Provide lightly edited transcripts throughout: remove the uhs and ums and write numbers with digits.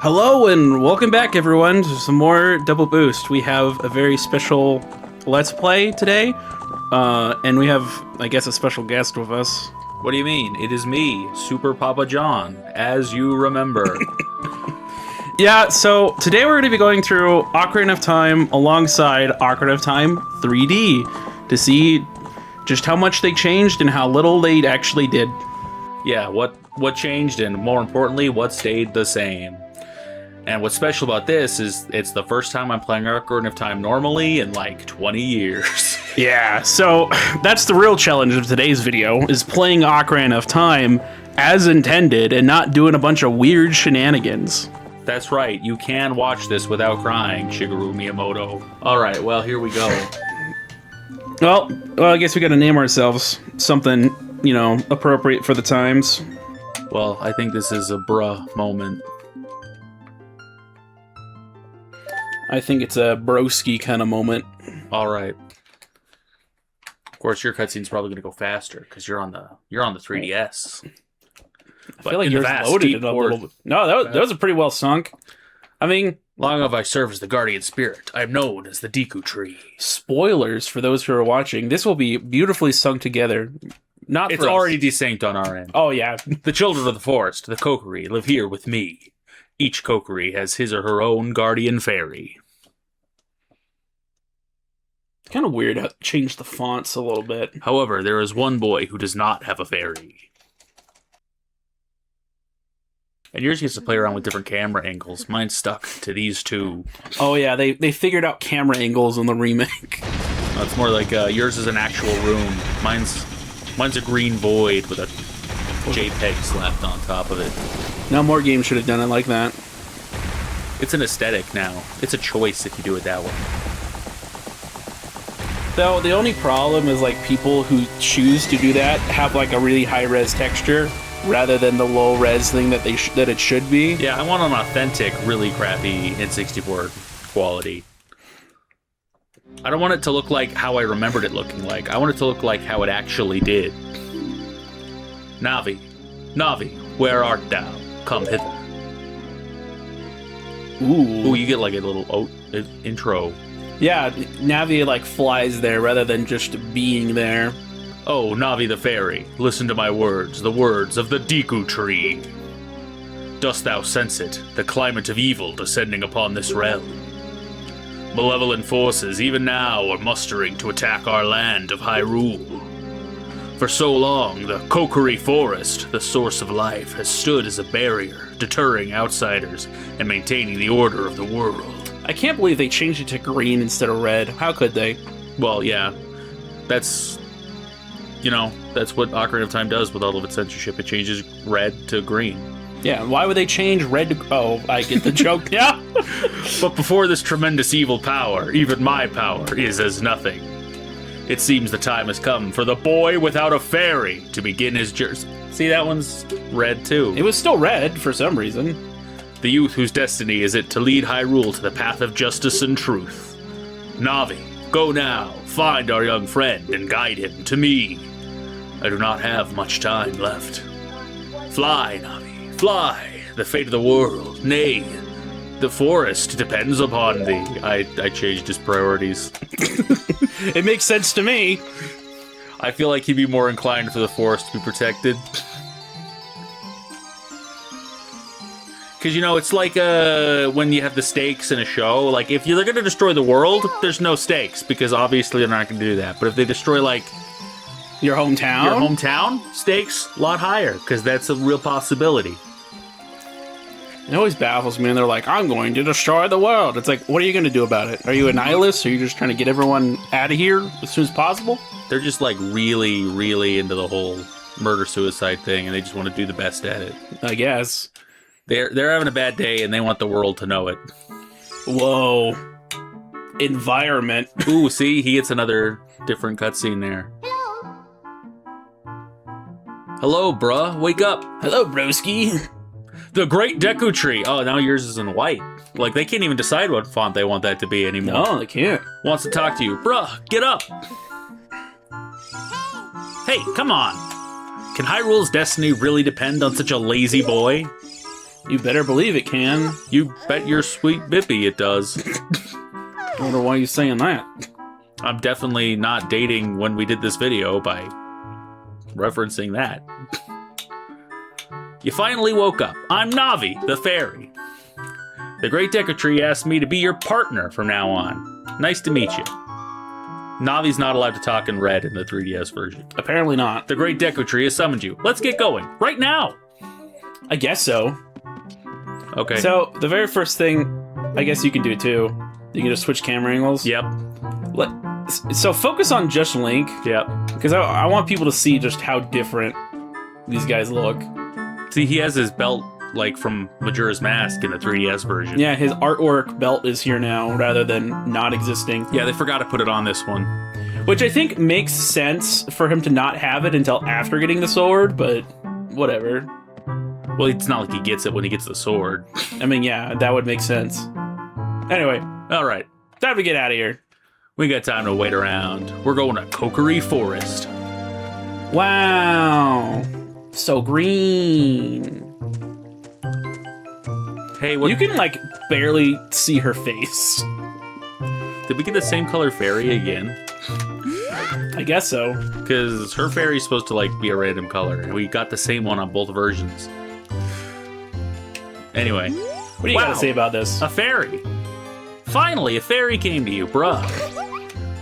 Hello and welcome back, everyone, to some more Double Boost. We have a very special Let's Play today, and we have, I guess, a special guest with us. What do you mean? It is me, Super Papa John, as you remember. Yeah, so today we're going to be going through Ocarina of Time alongside Ocarina of Time 3D to see just how much they changed and how little they actually did. Yeah, what changed and, more importantly, what stayed the same. And what's special about this is it's the first time I'm playing Ocarina of Time normally in like 20 years. Yeah, so that's the real challenge of today's video, is playing Ocarina of Time as intended and not doing a bunch of weird shenanigans. That's right, you can watch this without crying, Shigeru Miyamoto. Alright, well, here we go. Well, I guess we gotta name ourselves something, you know, appropriate for the times. Well, I think this is a bruh moment. I think it's a broski kind of moment. Alright. Of course, your cutscene's probably gonna go faster, because you're on the 3DS. I feel like yours loaded it a little bit. No, that was a pretty well sunk. I mean, long have I served as the guardian spirit. I am known as the Deku Tree. Spoilers for those who are watching. This will be beautifully sung together. Not It's for us. already desynced on our end. Oh, yeah. The children of the forest, the Kokiri, live here with me. Each Kokiri has his or her own guardian fairy. It's kind of weird how it changed the fonts a little bit. However, there is one boy who does not have a fairy. And yours gets to play around with different camera angles. Mine's stuck to these two. Oh, yeah, they figured out camera angles in the remake. It's more like yours is an actual room. Mine's a green void with a JPEG slapped on top of it. Now more games should have done it like that. It's an aesthetic now. It's a choice if you do it that way. Though the only problem is like people who choose to do that have like a really high res texture rather than the low res thing that that it should be. Yeah, I want an authentic, really crappy N64 quality. I don't want it to look like how I remembered it looking like. I want it to look like how it actually did. Navi, where art thou? Come hither. Ooh, you get like a little intro. Yeah, Navi like flies there rather than just being there. Oh, Navi the fairy, listen to my words, the words of the Deku Tree. Dost thou sense it, the climate of evil descending upon this realm? Malevolent forces even now are mustering to attack our land of Hyrule. For so long, the Kokiri Forest, the source of life, has stood as a barrier, deterring outsiders and maintaining the order of the world. I can't believe they changed it to green instead of red. How could they? Well, yeah, that's what Ocarina of Time does with all of its censorship. It changes red to green. Yeah, why would they change red to... Oh, I get the joke now. But before this tremendous evil power, even my power is as nothing. It seems the time has come for the boy without a fairy to begin his journey. See, that one's red too. It was still red for some reason. The youth whose destiny is it to lead Hyrule to the path of justice and truth. Navi, go now, find our young friend and guide him to me. I do not have much time left. Fly, Navi, fly, the fate of the world, nay, the forest depends upon thee. I changed his priorities. It makes sense to me. I feel like he'd be more inclined for the forest to be protected. Because, it's like when you have the stakes in a show. Like, if they're going to destroy the world, there's no stakes, because obviously they're not going to do that. But if they destroy, like... Your hometown? Your hometown, stakes, a lot higher, because that's a real possibility. It always baffles me, and they're like, I'm going to destroy the world. It's like, what are you going to do about it? Are you a nihilist? Are you just trying to get everyone out of here as soon as possible? They're just, like, really, really into the whole murder-suicide thing, and they just want to do the best at it. I guess. They're having a bad day, and they want the world to know it. Whoa. Environment. Ooh, see? He gets another different cutscene there. Hello, bruh. Wake up. Hello, broski. The Great Deku Tree. Oh, now yours is in white. Like, they can't even decide what font they want that to be anymore. No, they can't. Wants to talk to you. Bruh, get up. Hey, come on. Can Hyrule's destiny really depend on such a lazy boy? You better believe it can. You bet your sweet bippy it does. I wonder why you're saying that. I'm definitely not dating when we did this video by referencing that. You finally woke up. I'm Navi, the fairy. The Great Deku Tree asked me to be your partner from now on. Nice to meet you. Navi's not allowed to talk in red in the 3DS version. Apparently not. The Great Deku Tree has summoned you. Let's get going. Right now! I guess so. Okay. So, the very first thing, I guess you can do too. You can just switch camera angles. Yep. So focus on just Link. Yep. Because I want people to see just how different these guys look. See, he has his belt, like, from Majora's Mask in the 3DS version. Yeah, his artwork belt is here now, rather than not existing. Yeah, they forgot to put it on this one. Which I think makes sense for him to not have it until after getting the sword, but whatever. Well, it's not like he gets it when he gets the sword. I mean, yeah, that would make sense. Anyway, All right. time to get out of here. We got time to wait around. We're going to Kokiri Forest. Wow. So green. Hey, what? You can, like, barely see her face. Did we get the same color fairy again? I guess so. Because her fairy's supposed to, like, be a random color, and we got the same one on both versions. Anyway. What do you gotta say about this? A fairy. Finally, a fairy came to you, bruh.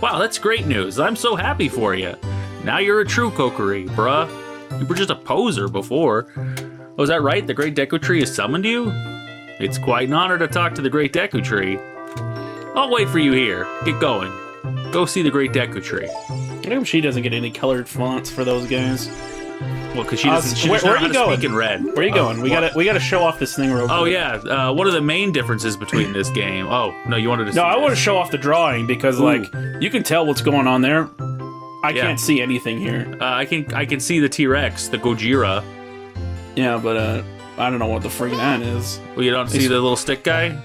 Wow, that's great news. I'm so happy for you. Now you're a true Kokiri, bruh. You were just a poser before. Oh, is that right? The Great Deku Tree has summoned you? It's quite an honor to talk to the Great Deku Tree. I'll wait for you here. Get going. Go see the Great Deku Tree. I hope she doesn't get any colored fonts for those guys. Well, because she doesn't. She where doesn't know are how you to going? speak in red. Where are you going? We gotta show off this thing real quick. Oh yeah. One of the main differences between this game. Oh no, you wanted to. No, see I want to this. show off the drawing because, like, you can tell what's going on there. I Yeah. can't see anything here. I can see the T-Rex, the Gojira. Yeah, but I don't know what the freak that is. Well, you don't see the little stick guy,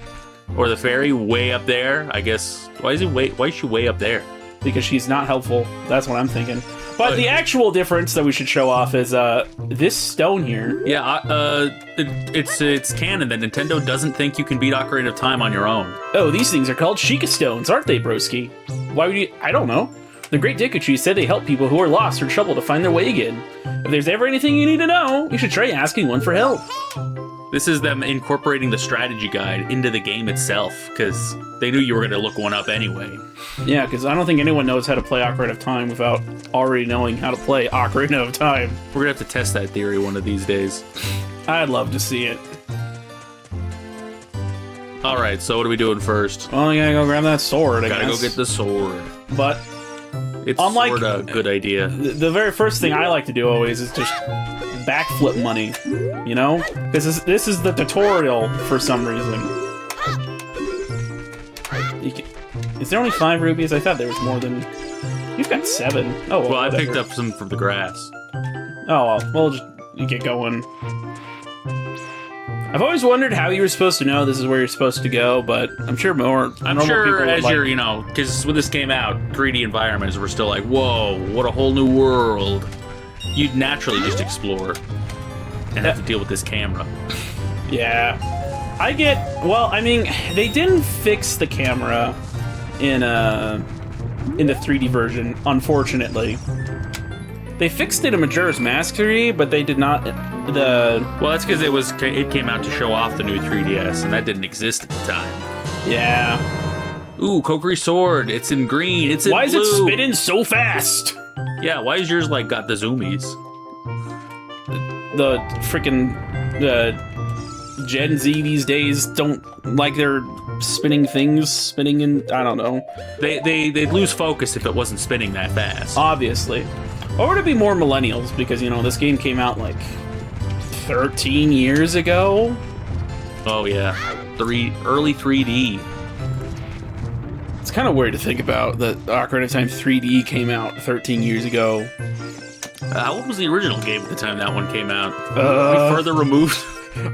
or the fairy way up there. I guess. Why is she way up there? Because she's not helpful. That's what I'm thinking. But the actual difference that we should show off is this stone here. Yeah, it's canon that Nintendo doesn't think you can beat Ocarina of Time on your own. Oh, these things are called Sheikah stones, aren't they, broski? Why would you? I don't know. The Great Deku Tree said they help people who are lost or troubled to find their way again. If there's ever anything you need to know, you should try asking one for help. This is them incorporating the strategy guide into the game itself, because they knew you were going to look one up anyway. Yeah, because I don't think anyone knows how to play Ocarina of Time without already knowing how to play Ocarina of Time. We're going to have to test that theory one of these days. I'd love to see it. Alright, so what are we doing first? Well, I gotta go grab that sword, I Gotta guess. go get the sword. But It's Unlike- sort of a good idea. the very first thing I like to do always is just backflip money, you know? This is the tutorial for some reason. Is there only 5 rubies? I thought there was more than... You've got 7. Oh, Well, I whatever. picked up some from the grass. Oh, well, we'll just get going. I've always wondered how you were supposed to know this is where you're supposed to go, but I'm sure more I'm normal sure people would as like... you're, because when this came out, 3D environments were still like, whoa, what a whole new world. You'd naturally just explore and have to deal with this camera. Yeah. Well, I mean, they didn't fix the camera in the 3D version, unfortunately. They fixed it in Majora's Mask 3D, but they did not Well, that's because it came out to show off the new 3DS, and that didn't exist at the time. Yeah. Ooh, Kokiri sword. It's in green. It's in blue. Why is it spinning so fast? Yeah, why is yours like got the zoomies? The freaking Gen Z these days don't like their spinning things in. I don't know. They'd lose focus if it wasn't spinning that fast. Obviously. Or would it be more millennials? Because, this game came out like 13 years ago? Oh yeah, early 3D. It's kind of weird to think about that Ocarina of Time 3D came out 13 years ago. How old was the original game at the time that one came out? Uh, We further removed.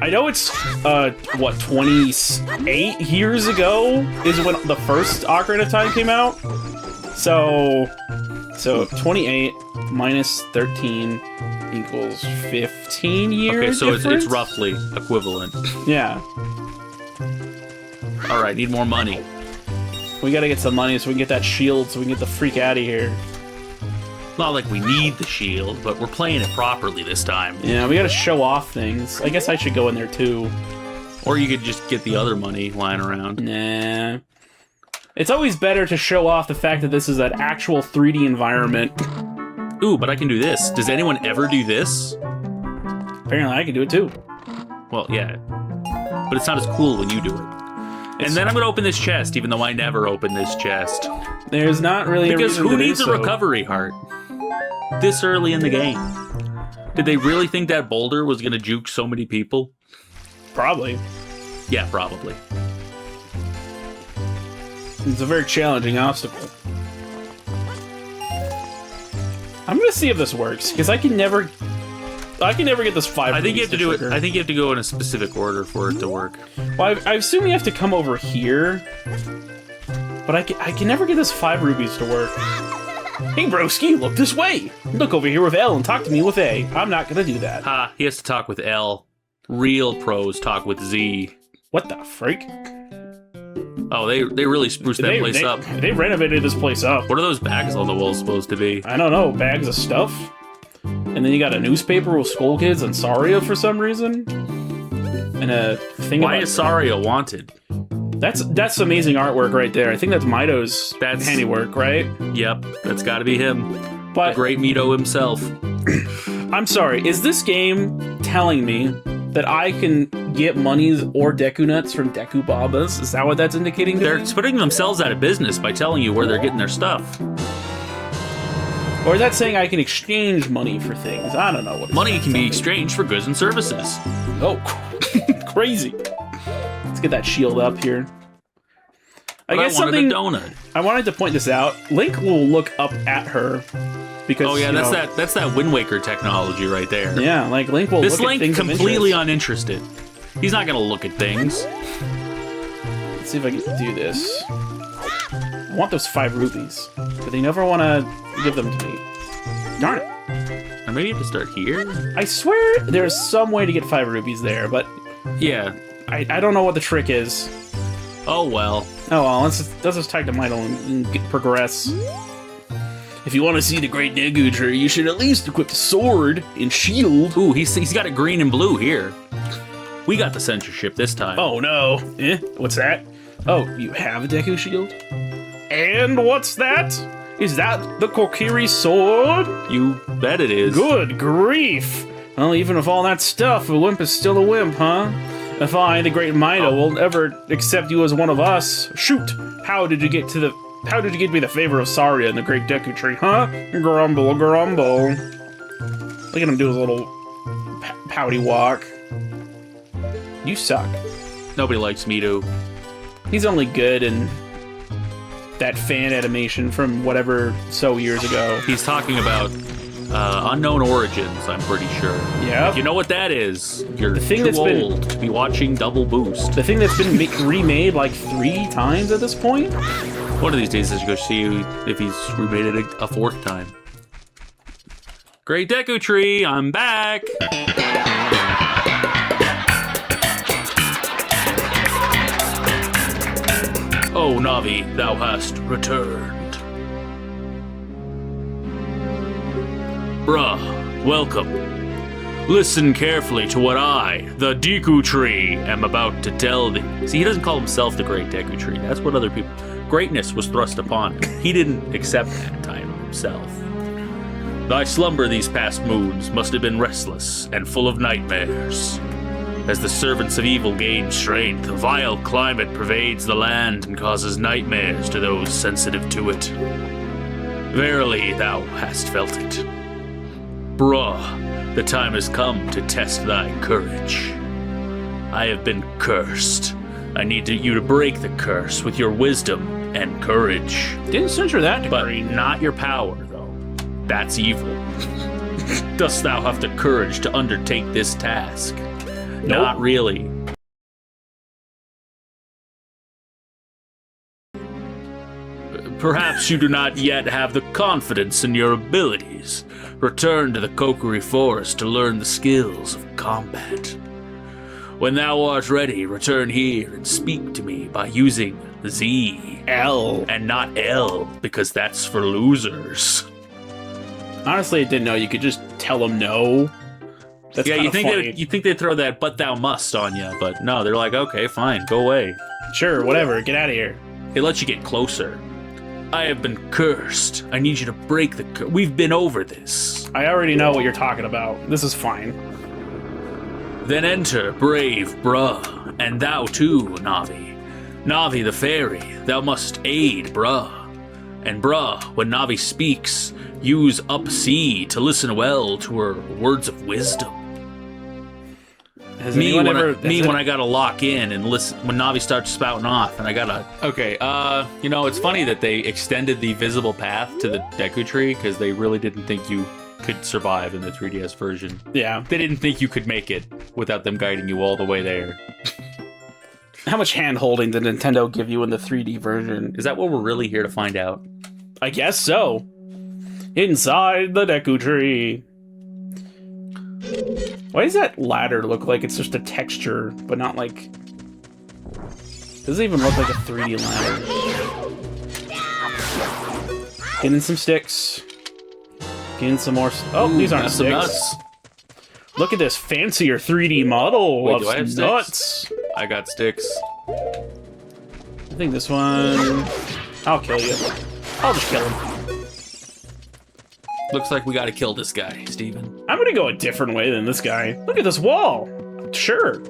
I know it's, 28 years ago is when the first Ocarina of Time came out. So 28 minus 13 equals 15 years. Okay, so difference? it's roughly equivalent. Yeah. All right, need more money. We gotta get some money so we can get that shield so we can get the freak out of here. Not like we need the shield, but we're playing it properly this time. Yeah, we gotta show off things. I guess I should go in there too. Or you could just get the other money lying around. Nah. It's always better to show off the fact that this is an actual 3D environment. Ooh, but I can do this. Does anyone ever do this? Apparently I can do it too. Well, yeah. But it's not as cool when you do it. And then I'm going to open this chest, even though I never open this chest. There's not really Because a reason who to needs do a so. recovery heart this early in the game? Did they really think that boulder was going to juke so many people? Probably. Yeah, probably. It's a very challenging obstacle. I'm gonna see if this works, because I can never get this 5. I think you have to do it. trigger. I think you have to go in a specific order for it to work. Well, I assume you have to come over here, but I can never get this 5 rubies to work. Hey, broski, look this way. Look over here with L and talk to me with A. I'm not gonna do that. Ha! He has to talk with L. Real pros talk with Z. What the freak? Oh, they really spruced that place up. They renovated this place up. What are those bags on the wall supposed to be? I don't know, bags of stuff. And then you got a newspaper with Skull Kids and Saria for some reason. And a thing Why about... is Saria wanted? That's amazing artwork right there. I think that's Mito's handiwork, right? Yep, that's gotta be him. But The great Mito himself. I'm sorry, is this game telling me that I can get monies or Deku Nuts from Deku Babas? Is that what that's indicating to They're me? putting themselves out of business by telling you where they're getting their stuff. Or is that saying I can exchange money for things? I don't know what it's Money can be telling me. exchanged for goods and services. Oh, crazy. Let's get that shield up here. I But guess wanted something a donut. I wanted to point this out. Link will look up at her because Oh yeah, you know, that's that Wind Waker technology right there. Yeah, like Link will This look Link at things of completely interest. uninterested. He's not gonna look at things. Let's see if I can do this. I want those 5 rupees, but they never want to give them to me. Darn it. Or maybe you have to start here? I swear there's some way to get 5 rupees there, but Yeah. I don't know what the trick is. Oh well. Oh well, let's just type to Mito and progress. If you want to see the Great Deku Tree, you should at least equip the sword and shield. Ooh, he's got it green and blue here. We got the censorship this time. Oh no. What's that? Oh, you have a Deku shield? And what's that? Is that the Kokiri sword? You bet it is. Good grief! Well, even with all that stuff, a wimp is still a wimp, huh? If I, the great Mito, will ever accept you as one of us, shoot! How did you get me the favor of Saria and the Great Deku Tree, huh? Grumble, grumble. Look at him do his little pouty walk. You suck. Nobody likes Mito. He's only good in that fan animation from whatever so years ago. He's talking about Unknown Origins, I'm pretty sure. Yeah. If you know what that is, you're thing too that's been- old to be watching Double Boost. The thing that's been remade like 3 times at this point? One of these days I should go see if he's remade it a 4th time. Great Deku Tree, I'm back! Oh, Navi, thou hast returned. Bruh, welcome. Listen carefully to what I, the Deku Tree, am about to tell thee. See, he doesn't call himself the Great Deku Tree. That's what other people... Greatness was thrust upon him. He didn't accept that title himself. Thy slumber these past moons must have been restless and full of nightmares. As the servants of evil gain strength, a vile climate pervades the land and causes nightmares to those sensitive to it. Verily, thou hast felt it. Bruh, the time has come to test thy courage. I have been cursed. I need you to break the curse with your wisdom and courage. Didn't censor that But degree. not your power, though. That's evil. Dost thou have the courage to undertake this task? Not really. Perhaps you do not yet have the confidence in your abilities. Return to the Kokiri Forest to learn the skills of combat. When thou art ready, return here and speak to me by using Z. L. And not L, because that's for losers. Honestly, I didn't know you could just tell them no. That's Yeah, you funny. think they throw that "but thou must" on you, but no, they're like, okay, fine, go away. Sure, whatever, get out of here. They let you get closer. I have been cursed. I need you to break the curse. We've been over this. I already know what you're talking about. This is fine. Then enter, brave bruh, and thou too, Navi. Navi the fairy, thou must aid bruh. And bruh, when Navi speaks, use up C to listen well to her words of wisdom. Has Me anyone when ever... when I gotta lock in and listen when Navi starts spouting off, and I gotta. Okay, it's funny that they extended the visible path to the Deku Tree because they really didn't think you could survive in the 3DS version. Yeah. They didn't think you could make it without them guiding you all the way there. How much hand-holding did Nintendo give you in the 3D version? Is that what we're really here to find out? I guess so. Inside the Deku Tree. Why does that ladder look like it's just a texture, but not like... Doesn't even look like a 3D ladder. Getting some sticks. Getting some more... Oh, these aren't that's some sticks. nuts. Look at this fancier 3D model Wait, of do I have some sticks? nuts. I got sticks. I think this one... I'll kill you. I'll just kill him. Looks like we gotta kill this guy, Steven. I'm gonna go a different way than this guy. Look at this wall. Sure.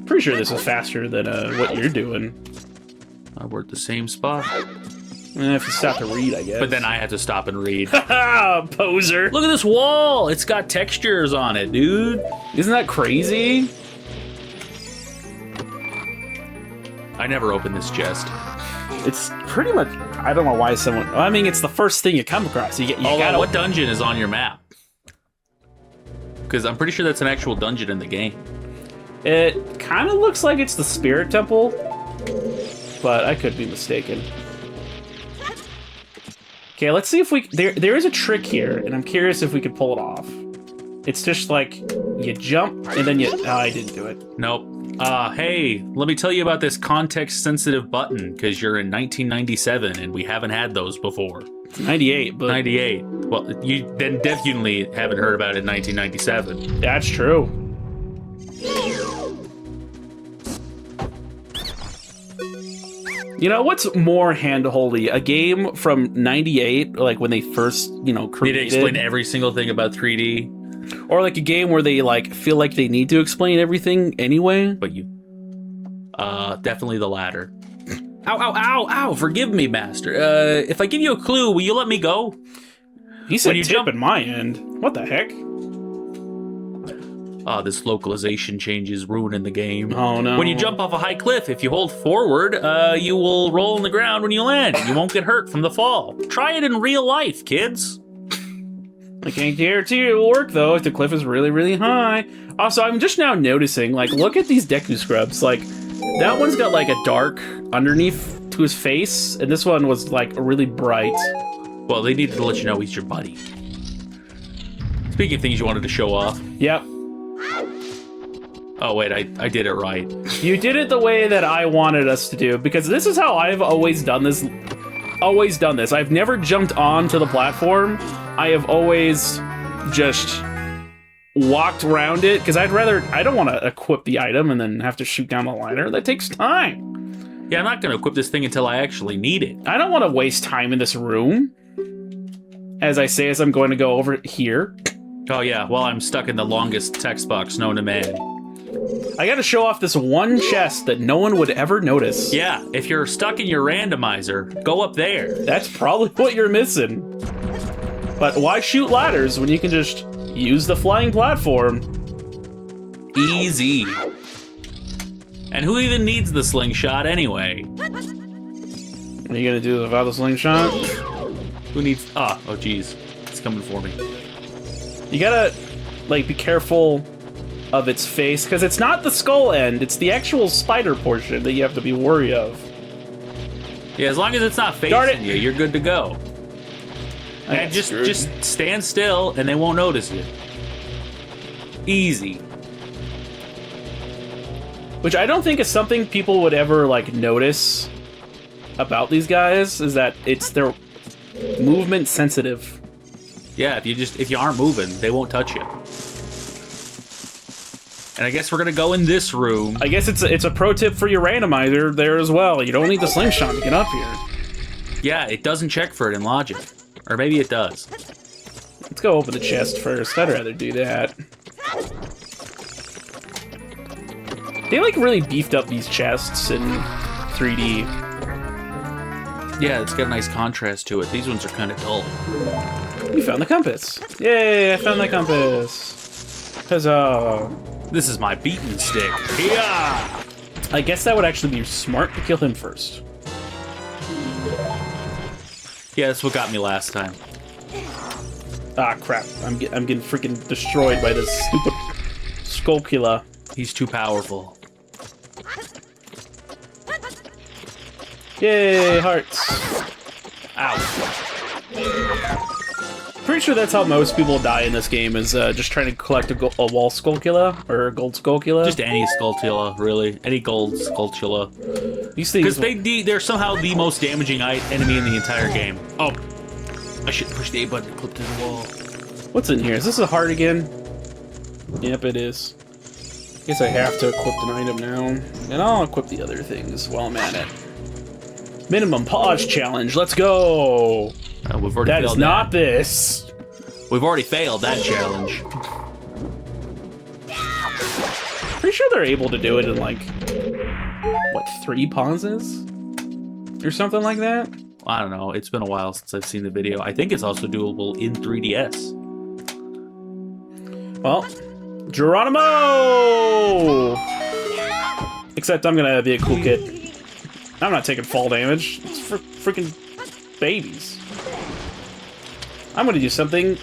Pretty sure this is faster than what you're doing. We're at the same spot. If you stop to read, I guess. But then I have to stop and read. Haha, poser. Look at this wall! It's got textures on it, dude. Isn't that crazy? I never opened this chest. It's pretty much... I don't know why someone... I mean, it's the first thing you come across. You gotta... What dungeon is on your map? Because I'm pretty sure that's an actual dungeon in the game. It kind of looks like it's the Spirit Temple, but I could be mistaken. Okay, let's see if we... There is a trick here, and I'm curious if we could pull it off. It's just like, you jump, and then you... Oh, I didn't do it. Nope. Hey, let me tell you about this context-sensitive button, because you're in 1997, and we haven't had those before. 98, but... 98. Well, you then definitely haven't heard about it in 1997. That's true. You know, what's more hand-holdy? A game from 98, like when they first, created... Need to explain every single thing about 3D? Or like a game where they, feel like they need to explain everything anyway? But you... definitely the latter. Ow, ow, ow, ow! Forgive me, master. If I give you a clue, will you let me go? He said you tip jump- at my end. What the heck? This localization change is ruining the game. Oh, no. When you jump off a high cliff, if you hold forward, you will roll on the ground when you land. You won't get hurt from the fall. Try it in real life, kids. I can't guarantee it will work, though, if the cliff is really, really high. Also, I'm just now noticing, look at these Deku scrubs. That one's got, a dark underneath to his face, and this one was, really bright. Well, they needed to let you know he's your buddy. Speaking of things you wanted to show off. Yep. Oh, wait, I did it right. You did it the way that I wanted us to do, because this is how I've always done this. I've never jumped onto the platform. I have always just walked around it, because I don't want to equip the item and then have to shoot down the liner. That takes time. Yeah, I'm not going to equip this thing until I actually need it. I don't want to waste time in this room. As I'm going to go over here. Oh, yeah, well, I'm stuck in the longest text box known to man. I gotta show off this one chest that no one would ever notice. Yeah, if you're stuck in your randomizer, go up there. That's probably what you're missing. But why shoot ladders when you can just use the flying platform? Easy. And who even needs the slingshot anyway? What are you gonna do without the slingshot? Who needs... Oh, jeez. It's coming for me. You gotta, be careful of its face, because it's not the skull end, it's the actual spider portion that you have to be wary of. Yeah, as long as it's not facing you, you're good to go. And just stand still, and they won't notice you. Easy. Which I don't think is something people would ever, like, notice about these guys, is that they're movement sensitive. Yeah, if you aren't moving, they won't touch you. And I guess we're gonna go in this room. I guess it's a pro tip for your randomizer there as well. You don't need the slingshot to get up here. Yeah, it doesn't check for it in logic. Or maybe it does. Let's go open the chest first. I'd rather do that. They, like, really beefed up these chests in 3D. Yeah, it's got a nice contrast to it. These ones are kind of dull. We found the compass. Yay, I found the compass. Huzzah. This is my beaten stick. Yeah. I guess that would actually be smart to kill him first. Yeah, that's what got me last time. Ah, crap. I'm getting freaking destroyed by this stupid Skullkilla. He's too powerful. Yay, hearts. Ow. Pretty sure that's how most people die in this game, is just trying to collect a wall Skullkilla, or a gold Skullkilla. Just any Skullkilla, really. Any gold Skullkilla. These things... Because they're somehow the most damaging enemy in the entire game. Oh. I should push the A button to clip to the wall. What's in here? Is this a heart again? Yep, it is. Guess I have to equip an item now. And I'll equip the other things while I'm at it. Minimum pause challenge, let's go! We've already That failed is not this. We've already failed that challenge. Pretty sure they're able to do it in, like, what, 3 pauses? Or something like that? I don't know. It's been a while since I've seen the video. I think it's also doable in 3DS. Well, Geronimo! Except I'm gonna be a cool kid. I'm not taking fall damage. It's for freaking babies. I'm gonna do something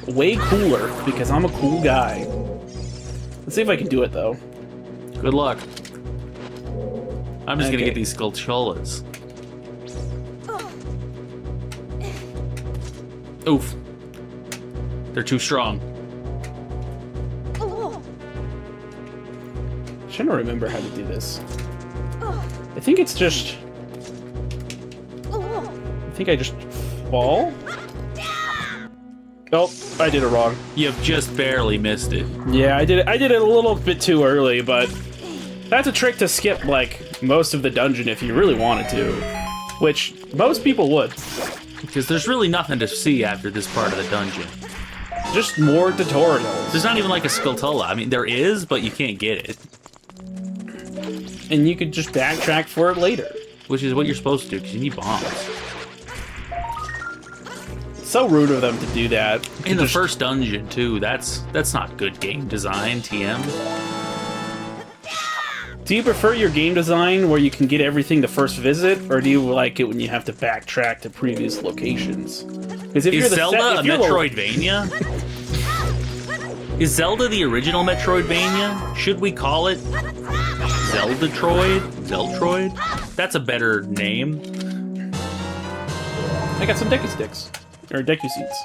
way cooler because I'm a cool guy. Let's see if I can do it though. Good luck. I'm just gonna get these Skullcholas. Oof. They're too strong. I'm trying to remember how to do this. I think it's just... I think I just fall? Oh, I did it wrong. You've just barely missed it. Yeah, I did it a little bit too early, but that's a trick to skip, like, most of the dungeon if you really wanted to. Which most people would. Because there's really nothing to see after this part of the dungeon. Just more tutorials. There's not even like a Skulltula. I mean, there is, but you can't get it. And you could just backtrack for it later. Which is what you're supposed to do, because you need bombs. It's so rude of them to do that. In the first dungeon, too. That's not good game design, TM. Do you prefer your game design where you can get everything the first visit, or do you like it when you have to backtrack to previous locations? Because if Is you're the Zelda a Metroidvania? Is Zelda the original Metroidvania? Should we call it Zeldatroid? Zeltroid? That's a better name. I got some Deku sticks. Or Deku seeds.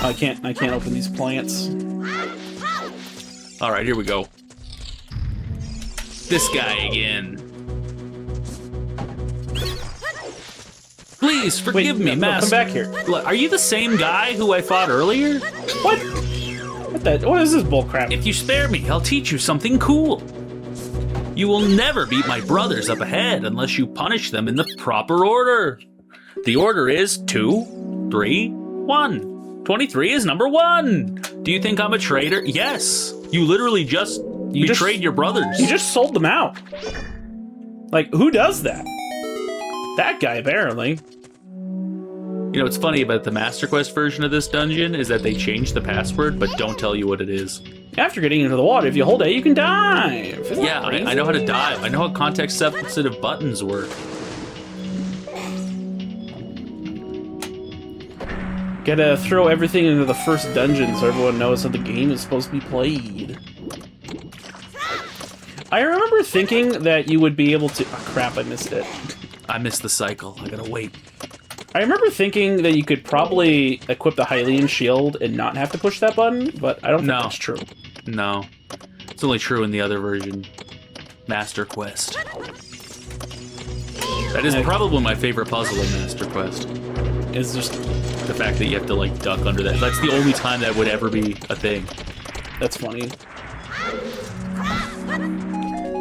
I can't open these plants. Alright, here we go. This guy again. Please forgive me, no, Master. come back here. Look, are you the same guy who I fought earlier? What? What is this bullcrap? If you spare me, I'll teach you something cool. You will never beat my brothers up ahead unless you punish them in the proper order. The order is 2, 3, 1. 23 is number 1. Do you think I'm a traitor? Yes. You literally just betrayed your brothers. You just sold them out. Like, who does that? That guy, apparently. You know what's funny about the Master Quest version of this dungeon is that they changed the password, but don't tell you what it is. After getting into the water, if you hold A, you can dive. Yeah, I know how to dive. I know how context-sensitive buttons work. Gotta throw everything into the first dungeon so everyone knows how the game is supposed to be played. I remember thinking that you would be able to... Oh, crap, I missed it. I missed the cycle. I gotta wait. I remember thinking that you could probably equip the Hylian shield and not have to push that button, but I don't think that's true. No. It's only true in the other version. Master Quest. That is probably my favorite puzzle in Master Quest. It's just the fact that you have to, like, duck under that. That's the only time that would ever be a thing. That's funny.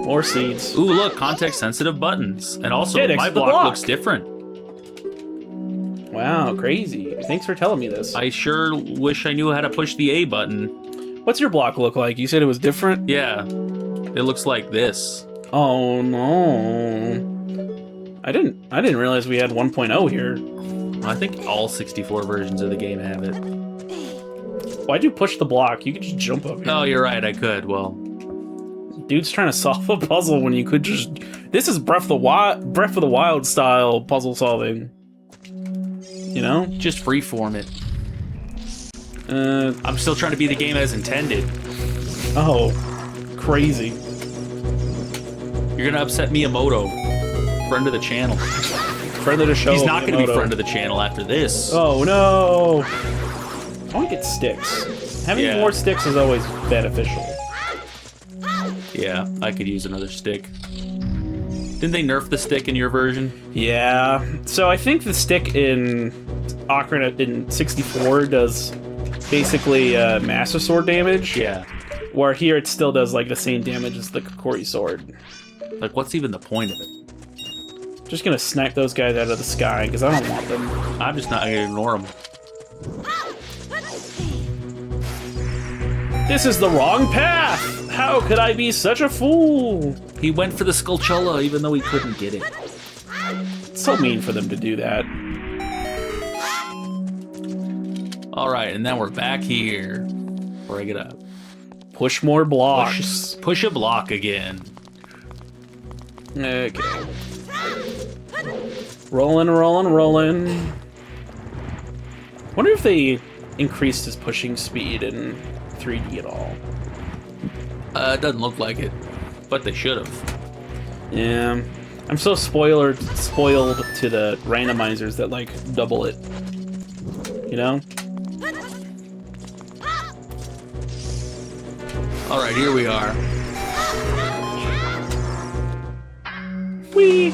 More seeds. Ooh, look, context-sensitive buttons. And also, Yeah, my block looks different. Wow, crazy. Thanks for telling me this. I sure wish I knew how to push the A button. What's your block look like? You said it was different? Yeah. It looks like this. Oh, no. I didn't realize we had 1.0 here. I think all 64 versions of the game have it. Why'd you push the block? You could just jump up here. Oh, you're right, I could. Well, dude's trying to solve a puzzle when you could just... This is Breath of the Wild style puzzle solving. You know? Just freeform it. I'm still trying to be the game as intended. Oh, crazy. You're gonna upset Miyamoto, friend of the channel. Friend of the show. He's not gonna be Miyamoto. friend of the channel after this. Oh no! I want to get sticks. Having more sticks is always beneficial. Yeah, I could use another stick. Didn't they nerf the stick in your version? Yeah. So I think the stick in Ocarina in 64 does basically Master Sword damage. Yeah. Where here it still does like the same damage as the Kokori Sword. Like, what's even the point of it? Just gonna snipe those guys out of the sky because I don't want them. I'm just not gonna ignore them. This is the wrong path! How could I be such a fool? He went for the Skulltula even though he couldn't get it. It's so mean for them to do that. Alright, and then we're back here. Break it up. Push more blocks. Push a block again. Okay. Rolling, rolling, rolling. Wonder if they increased his pushing speed in 3D at all. It doesn't look like it, but they should have. Yeah. I'm so spoiled to the randomizers that, like, double it. You know? Alright, here we are. Whee!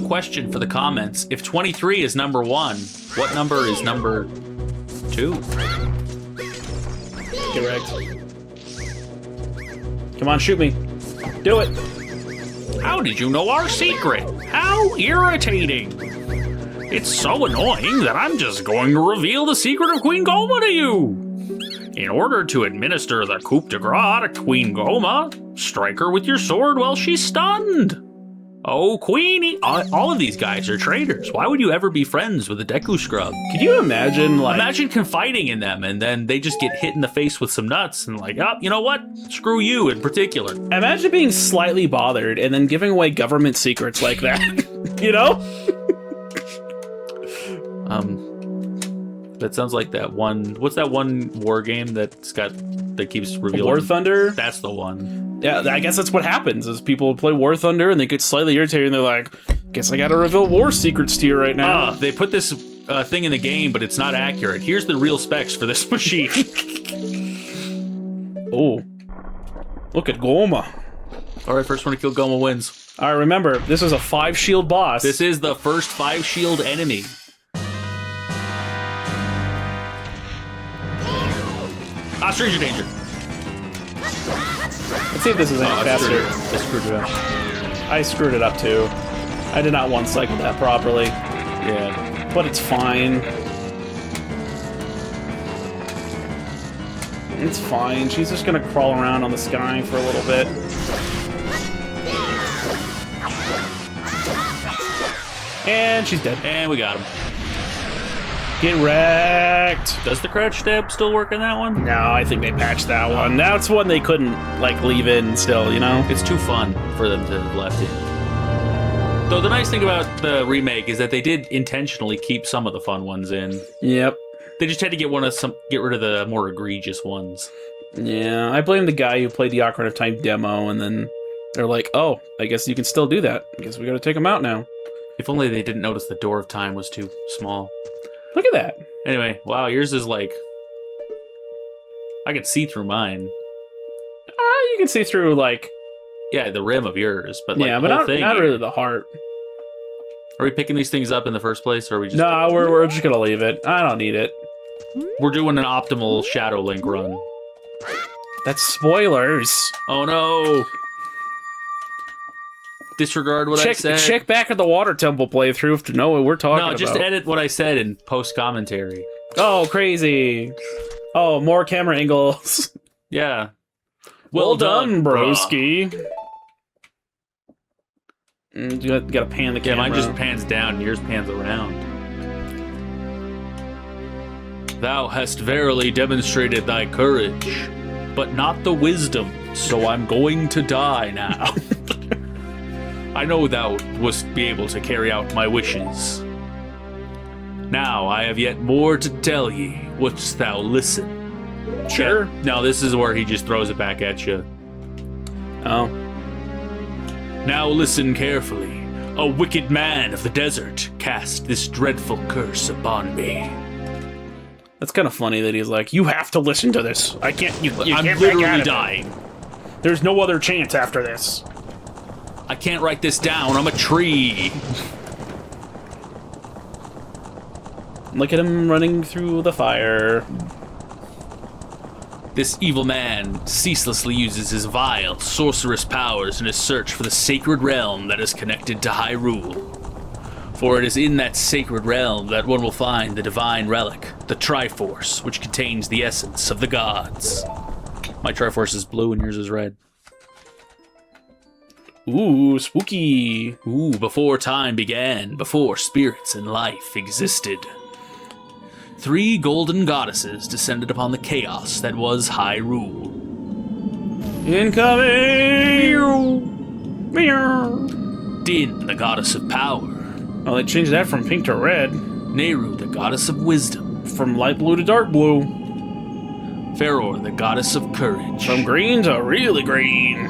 Question for the comments. If 23 is number 1, what number is number 2? Correct. Come on, shoot me. Do it. How did you know our secret? How irritating. It's so annoying that I'm just going to reveal the secret of Queen Gohma to you. In order to administer the coup de grace to Queen Gohma, strike her with your sword while she's stunned. Oh, Queenie! All of these guys are traitors. Why would you ever be friends with a Deku Scrub? Could you imagine, like... Imagine confiding in them, and then they just get hit in the face with some nuts, and like, oh, you know what? Screw you in particular. Imagine being slightly bothered and then giving away government secrets like that. You know? That sounds like that one... What's that one war game that keeps revealing... War Thunder? That's the one. Yeah, I guess that's what happens, is people play War Thunder and they get slightly irritated and they're like, guess I gotta reveal war secrets to you right now. They put this thing in the game, but it's not accurate. Here's the real specs for this machine. Oh. Look at Gohma. Alright, first one to kill Gohma wins. Alright, remember, this is a 5-shield boss. This is the first 5-shield enemy. Stranger danger. Let's see if this is any faster. I screwed it up. I screwed it up too. I did not one-cycle that properly. Yeah. But it's fine. It's fine. She's just gonna crawl around on the sky for a little bit. And she's dead. And we got him. Get wrecked! Does the crouch stab still work in that one? No, I think they patched that one. That's one they couldn't, like, leave in still, you know? It's too fun for them to have left in. Though the nice thing about the remake is that they did intentionally keep some of the fun ones in. Yep. They just had to get rid of the more egregious ones. Yeah, I blame the guy who played the Ocarina of Time demo and then They're like, oh, I guess you can still do that. I guess we gotta take them out now. If only they didn't notice the door of time was too small. Look at that. Anyway, wow, yours is like... I can see through mine. You can see through, like... Yeah, the rim of yours, but like yeah, the but whole thing. not really the heart. Are we picking these things up in the first place, or are we just... No, we're just gonna leave it. I don't need it. We're doing an optimal Shadow Link run. That's spoilers. Oh no! Disregard what I said. Check back at the Water Temple playthrough to know what we're talking about. No, just edit what I said in post-commentary. Oh, crazy. Oh, more camera angles. Yeah. Well done, broski. You gotta pan the camera. Yeah, mine just pans down and yours pans around. Thou hast verily demonstrated thy courage, but not the wisdom, so I'm going to die now. I know thou wouldst be able to carry out my wishes. Now I have yet more to tell ye. Wouldst thou listen? Sure. Yeah. Now this is where he just throws it back at you. Oh. Now listen carefully. A wicked man of the desert cast this dreadful curse upon me. That's kind of funny that he's like, you have to listen to this. I can't. I'm can't literally dying. There's no other chance after this. I can't write this down. I'm a tree. Look at him running through the fire. This evil man ceaselessly uses his vile, sorcerous powers in his search for the sacred realm that is connected to Hyrule. For it is in that sacred realm that one will find the divine relic, the Triforce, which contains the essence of the gods. My Triforce is blue and yours is red. Ooh, spooky. Ooh, before time began, before spirits and life existed. 3 golden goddesses descended upon the chaos that was Hyrule. Incoming! Din, the goddess of power. Oh, they changed that from pink to red. Nehru, the goddess of wisdom. From light blue to dark blue. Faror, the goddess of courage. From green to really green.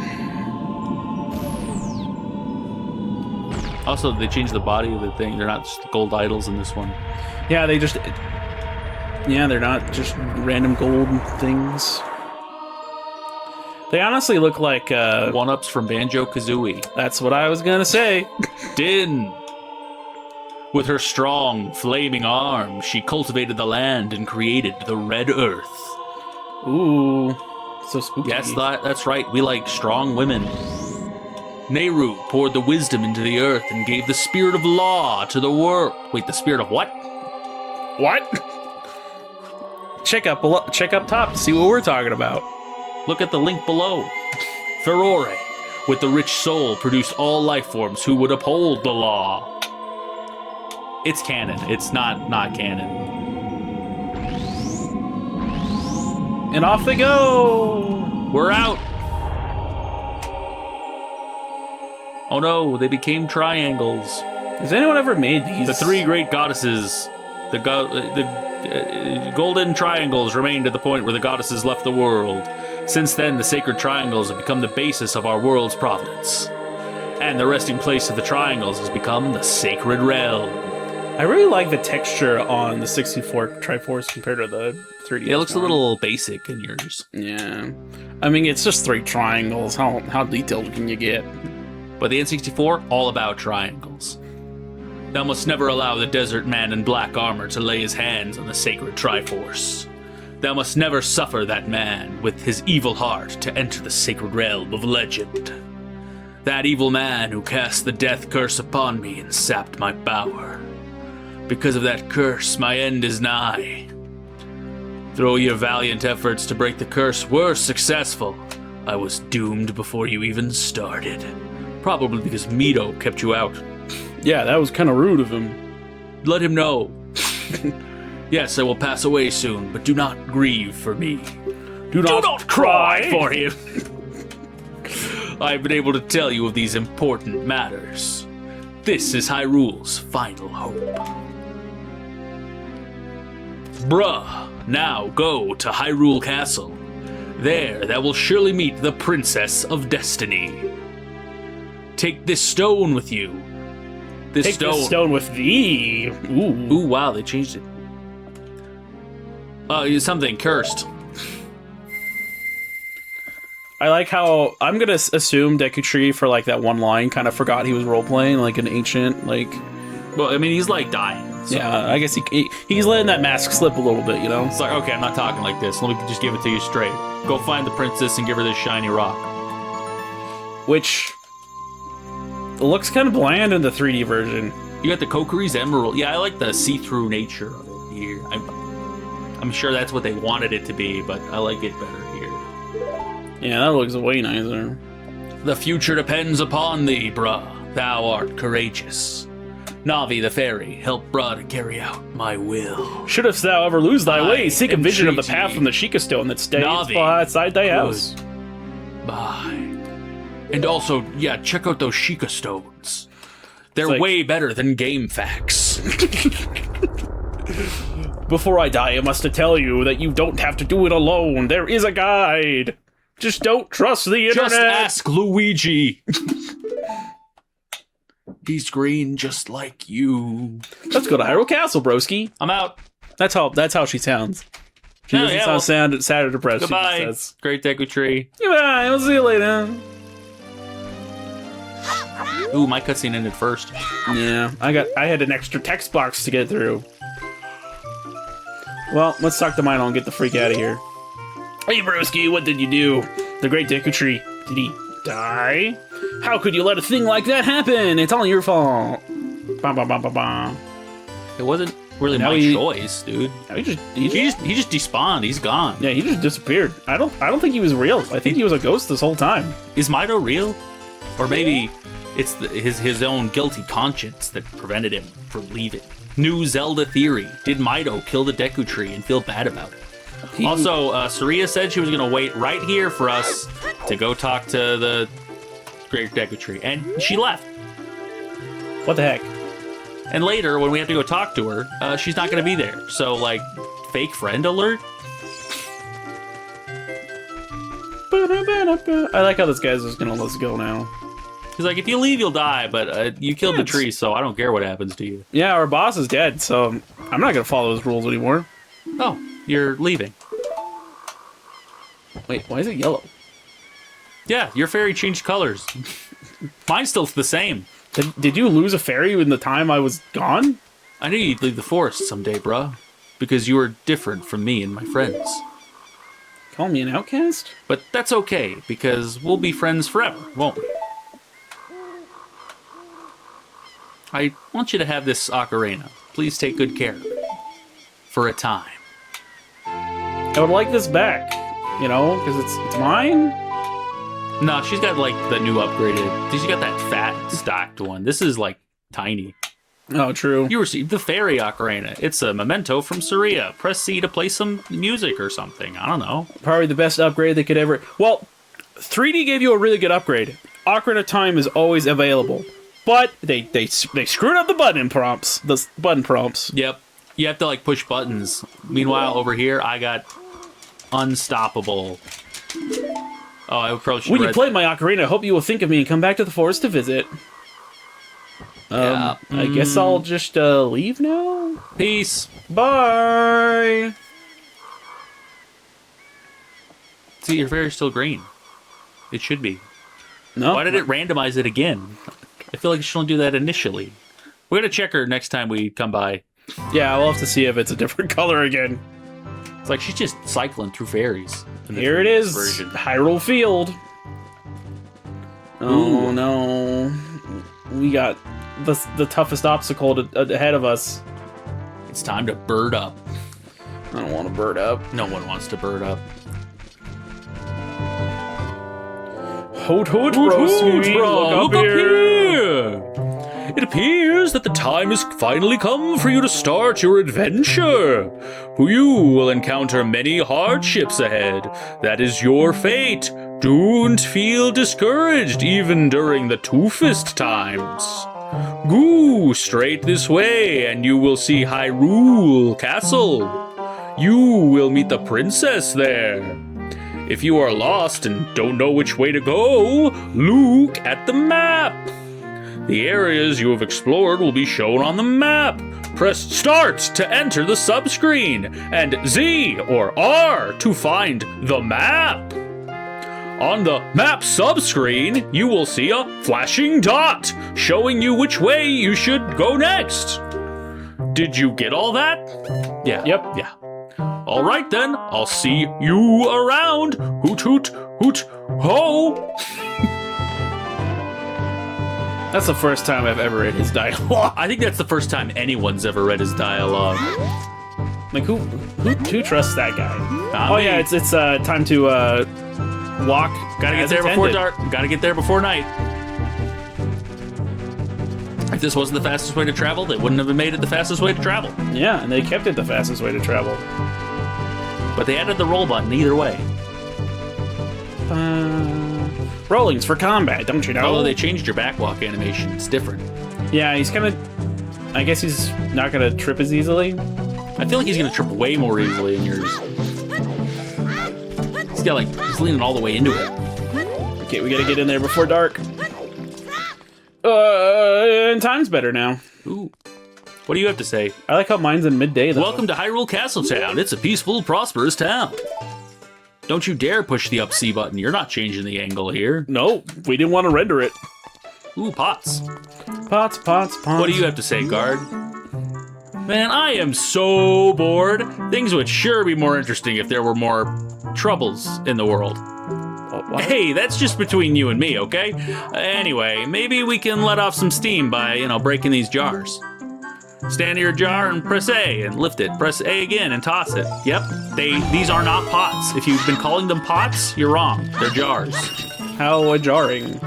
Also, they changed the body of the thing. They're not just gold idols in this one. Yeah, they just... Yeah, they're not just random gold things. They honestly look like... One-ups from Banjo-Kazooie. That's what I was gonna say. Din! With her strong, flaming arm, she cultivated the land and created the Red Earth. Ooh, so spooky. Yes, that's right. We like strong women. Nehru poured the wisdom into the earth and gave the spirit of law to the world. Wait, the spirit of what? What? Check up top to see what we're talking about. Look at the link below. Farore, with the rich soul, produced all life forms who would uphold the law. It's canon. It's not canon. And off they go! We're out! Oh no, they became triangles. Has anyone ever made these? The 3 great goddesses, the golden triangles remained at the point where the goddesses left the world. Since then, the sacred triangles have become the basis of our world's providence. And the resting place of the triangles has become the sacred realm. I really like the texture on the 64 Triforce compared to the 3DS. It looks a little basic in yours. Yeah. I mean, it's just 3 triangles. How detailed can you get? But the N64, all about triangles. Thou must never allow the desert man in black armor to lay his hands on the sacred Triforce. Thou must never suffer that man with his evil heart to enter the sacred realm of legend. That evil man who cast the death curse upon me and sapped my power. Because of that curse, my end is nigh. Though your valiant efforts to break the curse were successful, I was doomed before you even started. Probably because Mito kept you out. Yeah, that was kind of rude of him. Let him know. Yes, I will pass away soon, but do not grieve for me. Do not cry for him. I've been able to tell you of these important matters. This is Hyrule's final hope. Bruh, now go to Hyrule Castle. There thou will surely meet the Princess of Destiny. Take this stone with you. Take this stone with thee. Ooh, wow, they changed it. Oh, something cursed. I like how I'm gonna assume Deku Tree for like that one line kind of forgot he was role playing like an ancient like. Well, I mean, he's like dying. So. Yeah, I guess he's letting that mask slip a little bit, you know. It's like, okay, I'm not talking like this. Let me just give it to you straight. Go find the princess and give her this shiny rock. Which looks kind of bland in the 3D version. You got the Kokiri's Emerald. Yeah, I like the see-through nature of it here. I'm sure that's what they wanted it to be, but I like it better here. Yeah, that looks way nicer. The future depends upon thee, bruh. Thou art courageous. Navi the fairy, help bruh to carry out my will. Shouldst thou ever lose thy way, seek a vision of the path from the Sheikah Stone that stays beside thy house. Bye. And also, yeah, check out those Sheikah Stones. They're way better than game facts. Before I die, I must tell you that you don't have to do it alone. There is a guide. Just don't trust the internet. Just ask Luigi. He's green just like you. Let's go to Hyrule Castle, broski. I'm out. That's how she sounds. She doesn't sound sad or depressed. Goodbye. She just says, Great Deku Tree. Goodbye. We'll see you later. Ooh, my cutscene ended first. Yeah, I had an extra text box to get through. Well, let's talk to Mino and get the freak out of here. Hey, broski, what did you do? The Great Deku Tree. Did he die? How could you let a thing like that happen? It's all your fault. Bah, bah, bah, bah, bah. It wasn't really my choice, dude. He just despawned. He's gone. Yeah, he just disappeared. I don't think he was real. I think he was a ghost this whole time. Is Mino real? Or maybe it's his own guilty conscience that prevented him from leaving. New Zelda theory. Did Mino kill the Deku Tree and feel bad about it? Also, Saria said she was going to wait right here for us to go talk to the Great Deku Tree. And she left. What the heck? And later, when we have to go talk to her, she's not going to be there. So, like, fake friend alert? I like how this guy's just going to let us go now. He's like, if you leave, you'll die, but you killed the tree, so I don't care what happens to you. Yeah, our boss is dead, so I'm not going to follow his rules anymore. Oh, you're leaving. Wait, why is it yellow? Yeah, your fairy changed colors. Mine's still the same. Did you lose a fairy in the time I was gone? I knew you'd leave the forest someday, bruh. Because you were different from me and my friends. Call me an outcast? But that's okay, because we'll be friends forever, won't we? I want you to have this ocarina. Please take good care of it. For a time. I would like this back, you know, because it's mine. No, she's got like the new upgraded. She's got that fat stacked one. This is like tiny. Oh, true. You received the fairy ocarina. It's a memento from Saria. Press C to play some music or something. I don't know. Probably the best upgrade they could ever. Well, 3D gave you a really good upgrade. Ocarina of Time is always available, but they screwed up the button prompts. The button prompts. Yep. You have to like push buttons. Meanwhile, over here, I got unstoppable. Oh, I approached. When you play my ocarina, I hope you will think of me and come back to the forest to visit. Yeah. I guess I'll just leave now. Peace. Bye. See, your fairy's still green. It should be. No. Why did it randomize it again? I feel like it should only do that initially. We're gonna check her next time we come by. Yeah, we'll have to see if it's a different color again. It's like she's just cycling through fairies. Here it is, Hyrule Field. Oh Ooh. No, we got the toughest obstacle ahead of us. It's time to bird up. I don't want to bird up. No one wants to bird up. Hoot hoot, broski, look up here. It appears that the time has finally come for you to start your adventure. You will encounter many hardships ahead. That is your fate. Don't feel discouraged even during the toughest times. Go straight this way and you will see Hyrule Castle. You will meet the princess there. If you are lost and don't know which way to go, look at the map. The areas you have explored will be shown on the map. Press Start to enter the subscreen, and Z or R to find the map. On the map subscreen, you will see a flashing dot showing you which way you should go next. Did you get all that? Yeah. Yep. Yeah. All right then, I'll see you around. Hoot hoot hoot ho. That's the first time I've ever read his dialogue. I think that's the first time anyone's ever read his dialogue. Like, who trusts that guy? Not Oh, me. yeah, it's time to walk. Gotta get as there before intended. dark. Gotta get there before night. If this wasn't the fastest way to travel, they wouldn't have made it the fastest way to travel. Yeah, and they kept it the fastest way to travel. But they added the roll button either way. Rolling's for combat, don't you know? Although they changed your backwalk animation, it's different. Yeah, he's kind of... I guess he's not going to trip as easily. I feel like he's gonna trip way more easily in yours. He's leaning all the way into it. Okay, we got to get in there before dark. And time's better now. Ooh. What do you have to say? I like how mine's in midday, though. Welcome to Hyrule Castle Town. It's a peaceful, prosperous town. Don't you dare push the up C button. You're not changing the angle here. No, we didn't want to render it. Ooh, pots. Pots. What do you have to say, guard? Man, I am so bored. Things would sure be more interesting if there were more troubles in the world. What? Hey, that's just between you and me, okay? Anyway, maybe we can let off some steam by, breaking these jars. Stand near a jar and press A and lift it. Press A again and toss it. Yep, these are not pots. If you've been calling them pots, you're wrong. They're jars. How jarring.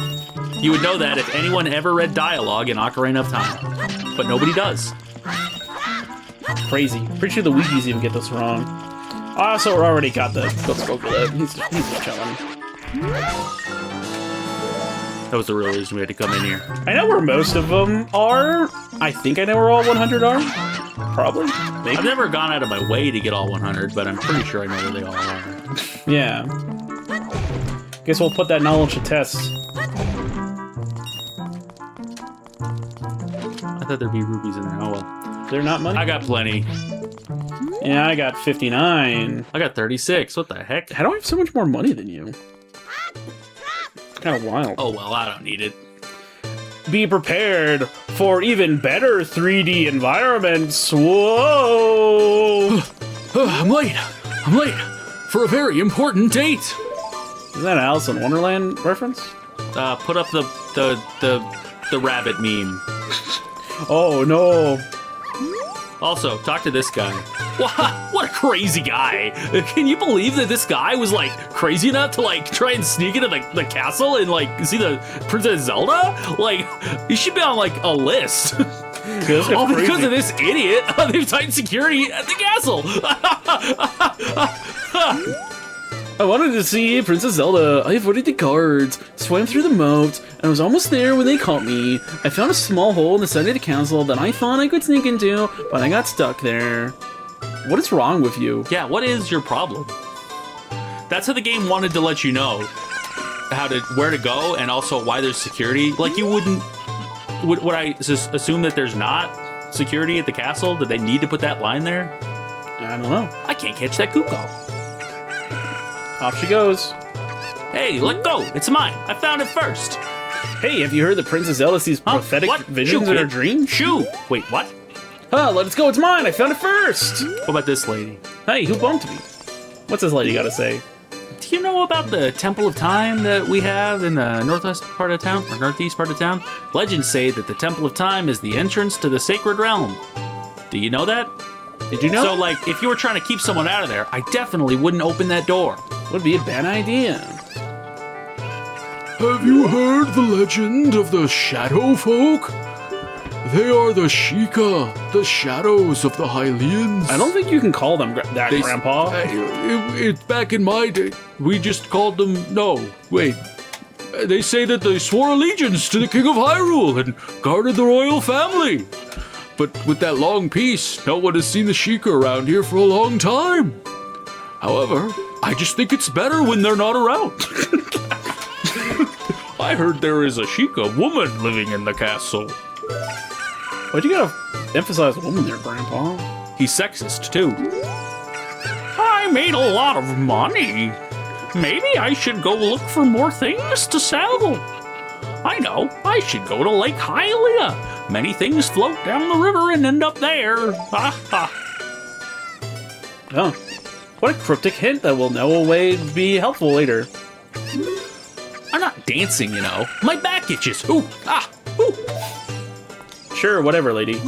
You would know that if anyone ever read dialogue in Ocarina of Time. But nobody does. Crazy. Pretty sure the wikis even get this wrong. Also, we already got the... Let's go for that. He's just chilling. That was the real reason we had to come in here. I know where most of them are. I think I know where all 100 are. Probably. Maybe. I've never gone out of my way to get all 100, but I'm pretty sure I know where they all are. Yeah. Guess we'll put that knowledge to test. I thought there'd be rubies in there. Oh well. They're not money? I got plenty. Yeah, I got 59. I got 36. What the heck? How do I have so much more money than you? Kind of wild. Oh well, I don't need it. Be prepared for even better 3D environments. Whoa! I'm late for a very important date. Is that an Alice in Wonderland reference? Put up the rabbit meme. Oh no! Also, talk to this guy. What a crazy guy! Can you believe that this guy was crazy enough to try and sneak into the castle and see the Princess Zelda? He should be on a list. All because of this idiot. They've tightened security at the castle. I wanted to see Princess Zelda. I avoided the guards, swam through the moat, and was almost there when they caught me. I found a small hole in the side of the castle that I thought I could sneak into, but I got stuck there. What is wrong with you? Yeah, what is your problem? That's how the game wanted to let you know where to go and also why there's security. You wouldn't... Would I just assume that there's not security at the castle? Did they need to put that line there? I don't know. I can't catch that Kuko. Off she goes. Hey, let go. It's mine. I found it first. Hey, have you heard that Princess Zelda sees prophetic What? visions Shoo, in her kid. dreams? Shoo! Wait, what? Huh, let us go, it's mine, I found it first! What about this lady? Hey, who bumped me? What's this lady gotta say? Do you know about the Temple of Time that we have in the northwest part of town, or northeast part of town? Legends say that the Temple of Time is the entrance to the sacred realm. Do you know that? Did you know? So, if you were trying to keep someone out of there, I definitely wouldn't open that door. Would be a bad idea. Have you heard the legend of the Shadow Folk? They are the Sheikah, the shadows of the Hylians. I don't think you can call them that, Grandpa. It's back in my day. We just called them... No, wait. They say that they swore allegiance to the King of Hyrule and guarded the royal family. But with that long peace, no one has seen the Sheikah around here for a long time. However, I just think it's better when they're not around. I heard there is a Sheikah woman living in the castle. Why'd you gotta emphasize woman there, Grandpa? He's sexist, too. I made a lot of money. Maybe I should go look for more things to sell. I know, I should go to Lake Hylia. Many things float down the river and end up there. Ha ha. Oh, what a cryptic hint that will no way be helpful later. I'm not dancing, you know. My back itches. Ooh, ah, ooh. Sure, whatever, lady.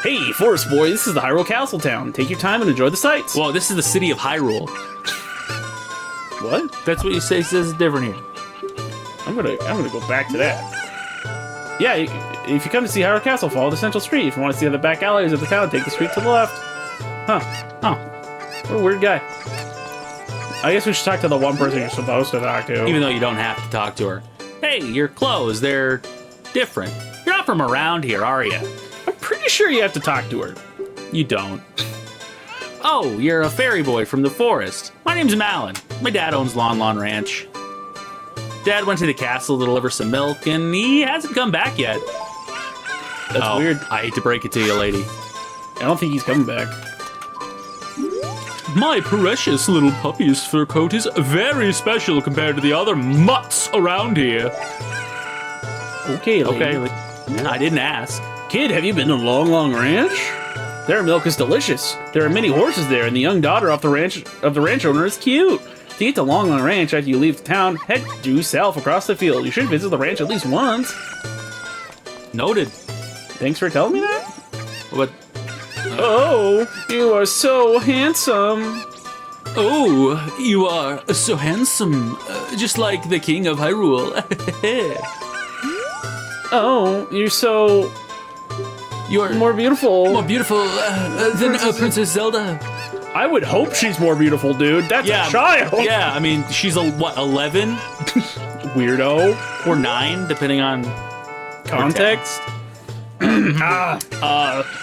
Hey, Forest Boy, this is the Hyrule Castle town. Take your time and enjoy the sights. Well, this is the city of Hyrule. What? That's what you say says different here. I'm gonna go back to that. Yeah, if you come to see Hyrule Castle, follow the central street. If you want to see the back alleys of the town, take the street to the left. Huh. What a weird guy. I guess we should talk to the one person you're supposed to talk to. Even though you don't have to talk to her. Hey, your clothes, they're different. You're not from around here, are you? I'm pretty sure you have to talk to her. You don't. Oh, you're a fairy boy from the forest. My name's Malin. My dad owns Lon Lon Ranch. Dad went to the castle to deliver some milk, and he hasn't come back yet. That's weird. I hate to break it to you, lady. I don't think he's coming back. My precious little puppy's fur coat is very special compared to the other mutts around here. Okay, lady. Okay, I didn't ask. Kid, have you been to Lon Lon Ranch? Their milk is delicious. There are many horses there, and the young daughter of the ranch owner is cute. To get to Lon Lon Ranch after you leave the town, head due south across the field. You should visit the ranch at least once. Noted. Thanks for telling me that. What? Oh, you are so handsome. Oh, you are so handsome. Just like the king of Hyrule. Oh, you're more beautiful. More beautiful than Princess Zelda. I would hope she's more beautiful, dude. That's a child. Yeah, I mean, she's 11? Weirdo. Or 9, depending on context.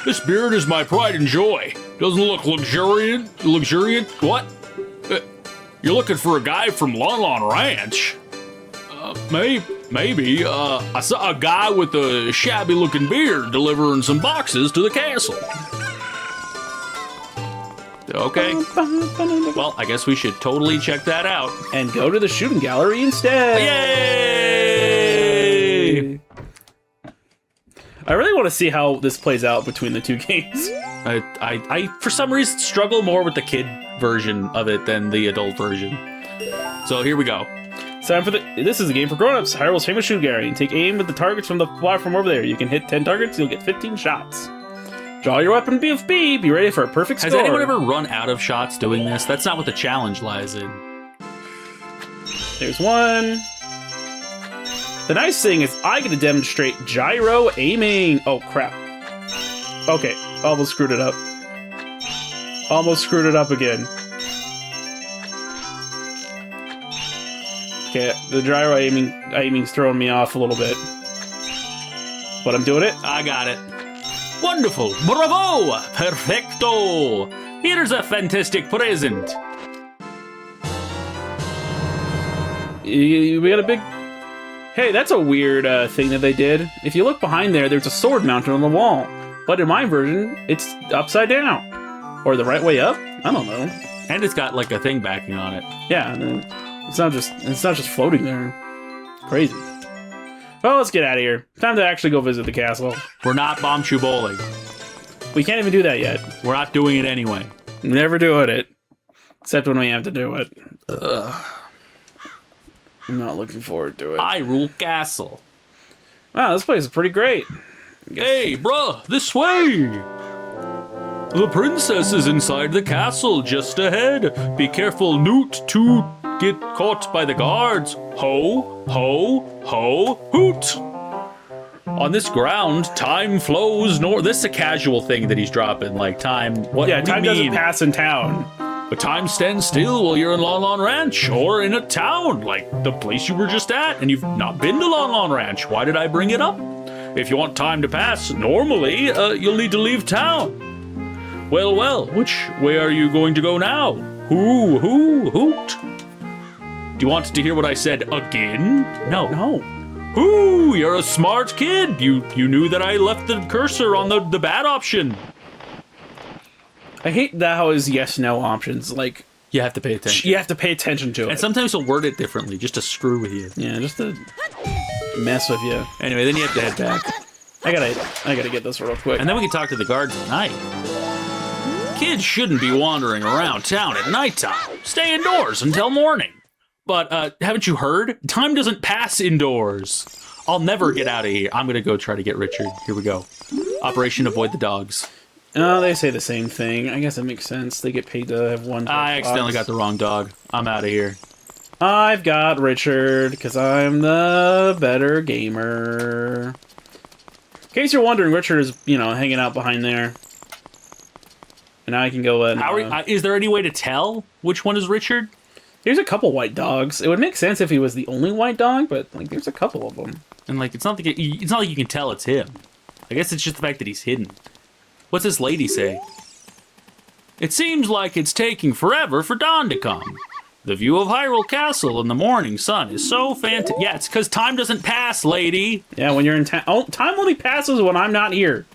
This beard is my pride and joy. Doesn't look luxuriant. What? You're looking for a guy from Lon Lon Ranch? Maybe. I saw a guy with a shabby-looking beard delivering some boxes to the castle. Okay. Well, I guess we should totally check that out. And go to the shooting gallery instead. Yay! I really want to see how this plays out between the two games. I for some reason struggle more with the kid version of it than the adult version. So here we go. This is a game for grown-ups. Hyrule's famous shooting gallery. And take aim at the targets from the platform over there. You can hit 10 targets, you'll get 15 shots. Draw your weapon BFB. Be ready for a perfect score. Has anyone ever run out of shots doing this? That's not what the challenge lies in. There's one. The nice thing is I get to demonstrate gyro aiming. Oh, crap. Okay, almost screwed it up. Almost screwed it up again. Okay, the gyro aiming's throwing me off a little bit. But I'm doing it. I got it. Wonderful! Bravo! Perfecto! Here's a fantastic present. We got a big... Hey, that's a weird thing that they did. If you look behind there, there's a sword mounted on the wall. But in my version, it's upside down. Or the right way up? I don't know. And it's got like a thing backing on it. Yeah, it's not just floating there. Crazy. Well, let's get out of here. Time to actually go visit the castle. We're not Bombchu bowling. We can't even do that yet. We're not doing it anyway. Never doing it. Except when we have to do it. Ugh. I'm not looking forward to it. Hyrule Castle. Wow, this place is pretty great. Hey, bruh, this way! The princess is inside the castle, just ahead. Be careful, Newt, to get caught by the guards. Ho, ho, ho, hoot! On this ground, time flows north. This is a casual thing that he's dropping, like time. What? Yeah, do you time mean? doesn't pass in town. But time stands still while you're in Lon Lon Ranch or in a town like the place you were just at, and you've not been to Lon Lon Ranch. Why did I bring it up? If you want time to pass, normally you'll need to leave town. Well, which way are you going to go now? Hoot. Do you want to hear what I said again? No. No. Ooh, you're a smart kid. You knew that I left the cursor on the bad option. I hate that how his yes/no options. Like, You have to pay attention. you have to pay attention to it. And sometimes he'll word it differently just to screw with you. Yeah, just to mess with you. Anyway, then you have to head back. I gotta get this real quick. And then we can talk to the guards at night. Kids shouldn't be wandering around town at nighttime. Stay indoors until morning. But haven't you heard? Time doesn't pass indoors. I'll never get out of here. I'm gonna go try to get Richard. Here we go. Operation Avoid the Dogs. Oh, they say the same thing. I guess it makes sense. They get paid to have one. I accidentally got the wrong dog. I'm out of here. I've got Richard, because I'm the better gamer. In case you're wondering, Richard is, hanging out behind there. And now I can go and... Is there any way to tell which one is Richard? There's a couple white dogs. It would make sense if he was the only white dog, but, there's a couple of them. And, it's not like you can tell it's him. I guess it's just the fact that he's hidden. What's this lady say? It seems like it's taking forever for dawn to come. The view of Hyrule Castle in the morning sun is so fantastic. Yeah, it's because time doesn't pass, lady. Yeah, when you're in town... Oh, time only passes when I'm not here.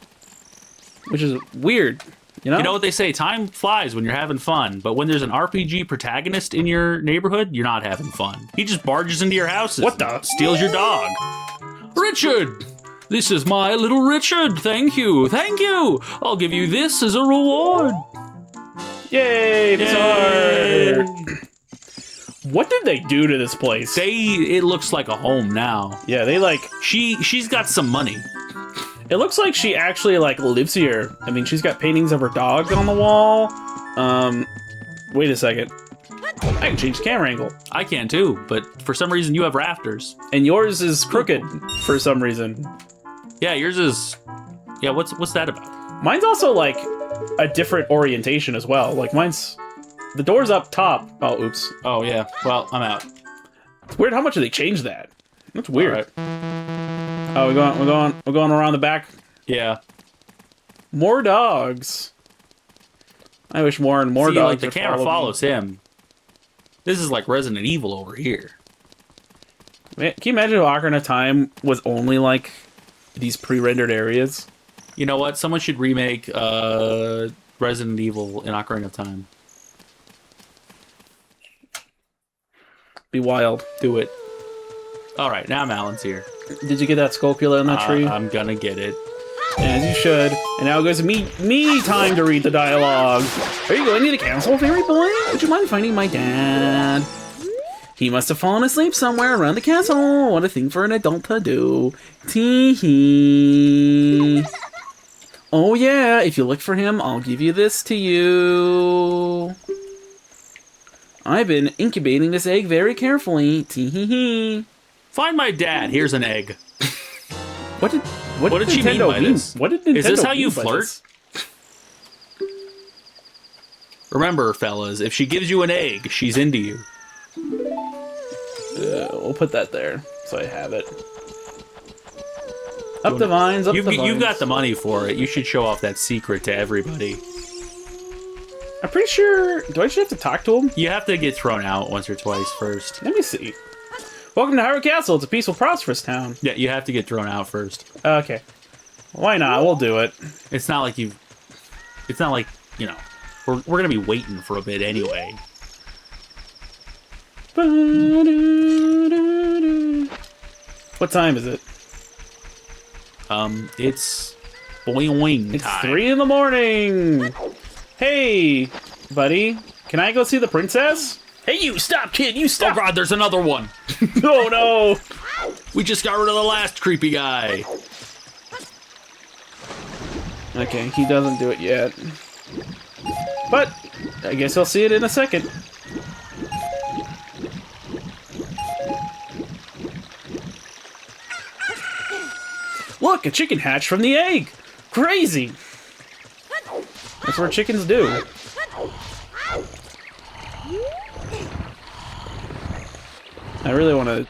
Which is weird, You know what they say? Time flies when you're having fun. But when there's an RPG protagonist in your neighborhood, you're not having fun. He just barges into your house. What the? Steals your dog. Richard! This is my little Richard. Thank you. Thank you. I'll give you this as a reward. Yay, Yay. Bizarre! What did they do to this place? It looks like a home now. Yeah, She's got some money. It looks like she actually, lives here. I mean, she's got paintings of her dog on the wall. Wait a second. I can change the camera angle. I can too, but for some reason you have rafters. And yours is crooked for some reason. Yeah, yours is... Yeah, what's that about? Mine's also, a different orientation as well. Mine's... The door's up top. Oh, oops. Oh, yeah. Well, I'm out. It's weird how much they changed that. That's weird. All right. Oh, we're going around the back. Yeah. More dogs. I wish more and more dogs. The would camera follow follows him. This is like Resident Evil over here. Man, can you imagine if Ocarina of Time was only these pre-rendered areas? You know what? Someone should remake Resident Evil in Ocarina of Time. Be wild. Do it. All right, now Alan's here. Did you get that Scopula in that tree? I'm gonna get it. As you should. And now it goes me time to read the dialogue. Are you going to the castle, fairy boy? Would you mind finding my dad? He must have fallen asleep somewhere around the castle. What a thing for an adult to do. Tee-hee. Oh yeah, if you look for him, I'll give you this to you. I've been incubating this egg very carefully. Tee-hee-hee. Find my dad. Here's an egg. What did she mean Nintendo by this? What did Nintendo Is this how you mean by flirt? this? Remember, fellas, if she gives you an egg, she's into you. We'll put that there, so I have it. Up the vines, up the vines. You've got the money for it. You should show off that secret to everybody. I'm pretty sure... Do I actually have to talk to him? You have to get thrown out once or twice first. Let me see. Welcome to Hyrule Castle. It's a peaceful, prosperous town. Yeah, you have to get thrown out first. Okay. Why not? We'll do it. It's not like we're gonna be waiting for a bit anyway. What time is it? It's boing It's time. 3 in the morning. Hey, buddy. Can I go see the princess? Hey, you stop, kid. You Oh stop. god, there's another one. Oh, no. We just got rid of the last creepy guy. Okay, he doesn't do it yet. But I guess I'll see it in a second. Look, a chicken hatched from the egg. Crazy. That's what chickens do. I really want to...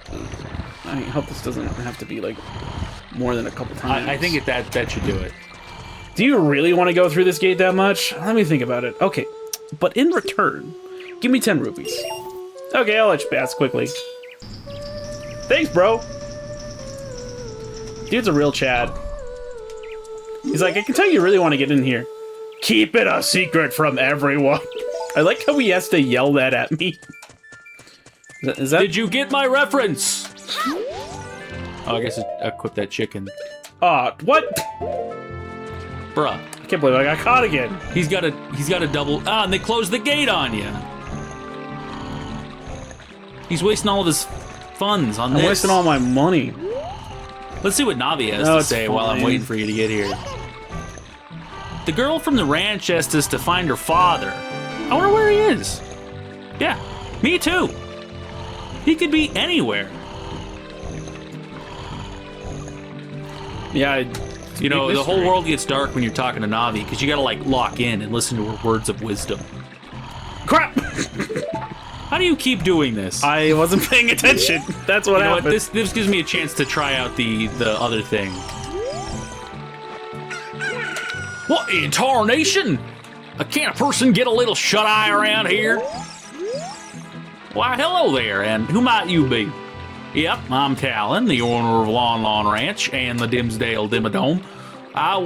I hope this doesn't have to be, more than a couple times. I think that should do it. Do you really want to go through this gate that much? Let me think about it. Okay, but in return, Give me 10 rupees. Okay, I'll let you pass quickly. Thanks, bro. Dude's a real Chad. He's like, I can tell you really want to get in here. Keep it a secret from everyone. I like how he has to yell that at me. Is that? Did you get my reference? Oh, I guess I equipped that chicken. What? Bruh. I can't believe I got caught again. He's got a double. And they closed the gate on you. He's wasting all of his funds on this. I'm wasting all my money. Let's see what Navi has to say while I'm waiting for you to get here. The girl from the ranch asked us to find her father. I wonder where he is. Yeah, me too. He could be anywhere. Yeah, you know, the whole world gets dark when you're talking to Navi because you gotta like lock in and listen to her words of wisdom. Crap! How do you keep doing this? I wasn't paying attention. That's what happened. This gives me a chance to try out the other thing. What in tarnation? Can't a person get a little shut-eye around here? Why, hello there, and who might you be? Yep, I'm Talon, the owner of Lon Lon Ranch and the Dimsdale Dimmadome. I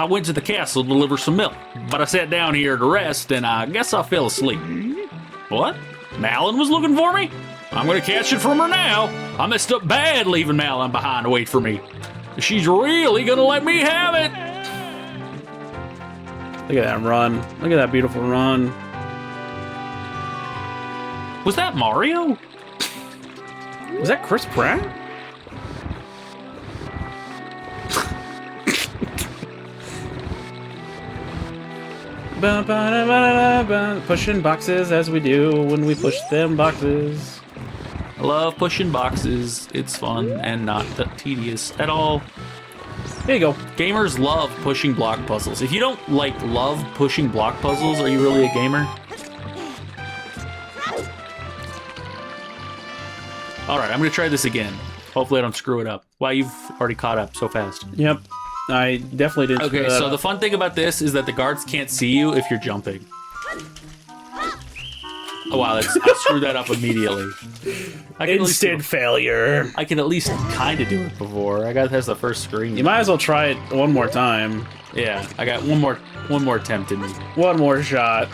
went to the castle to deliver some milk, but I sat down here to rest, and I guess I fell asleep. What? Malin was looking for me? I'm gonna catch it from her now. I messed up bad leaving Malin behind to wait for me. She's really gonna let me have it. Look at that run. Look at that beautiful run. Was that Mario? Was that Chris Pratt? Pushing boxes as we do when we push them boxes. I love pushing boxes. It's fun and not tedious at all. There you go. Gamers love pushing block puzzles. If you don't love pushing block puzzles, are you really a gamer? Alright, I'm gonna try this again. Hopefully I don't screw it up. Wow, you've already caught up so fast. Yep. I definitely didn't. Okay, so the fun thing about this is that the guards can't see you if you're jumping. Oh wow, I screwed that up immediately. Instant failure. I can at least kind of do it before. I got past the first screen. You might as well try it one more time. Yeah, I got one more attempt in me. One more shot.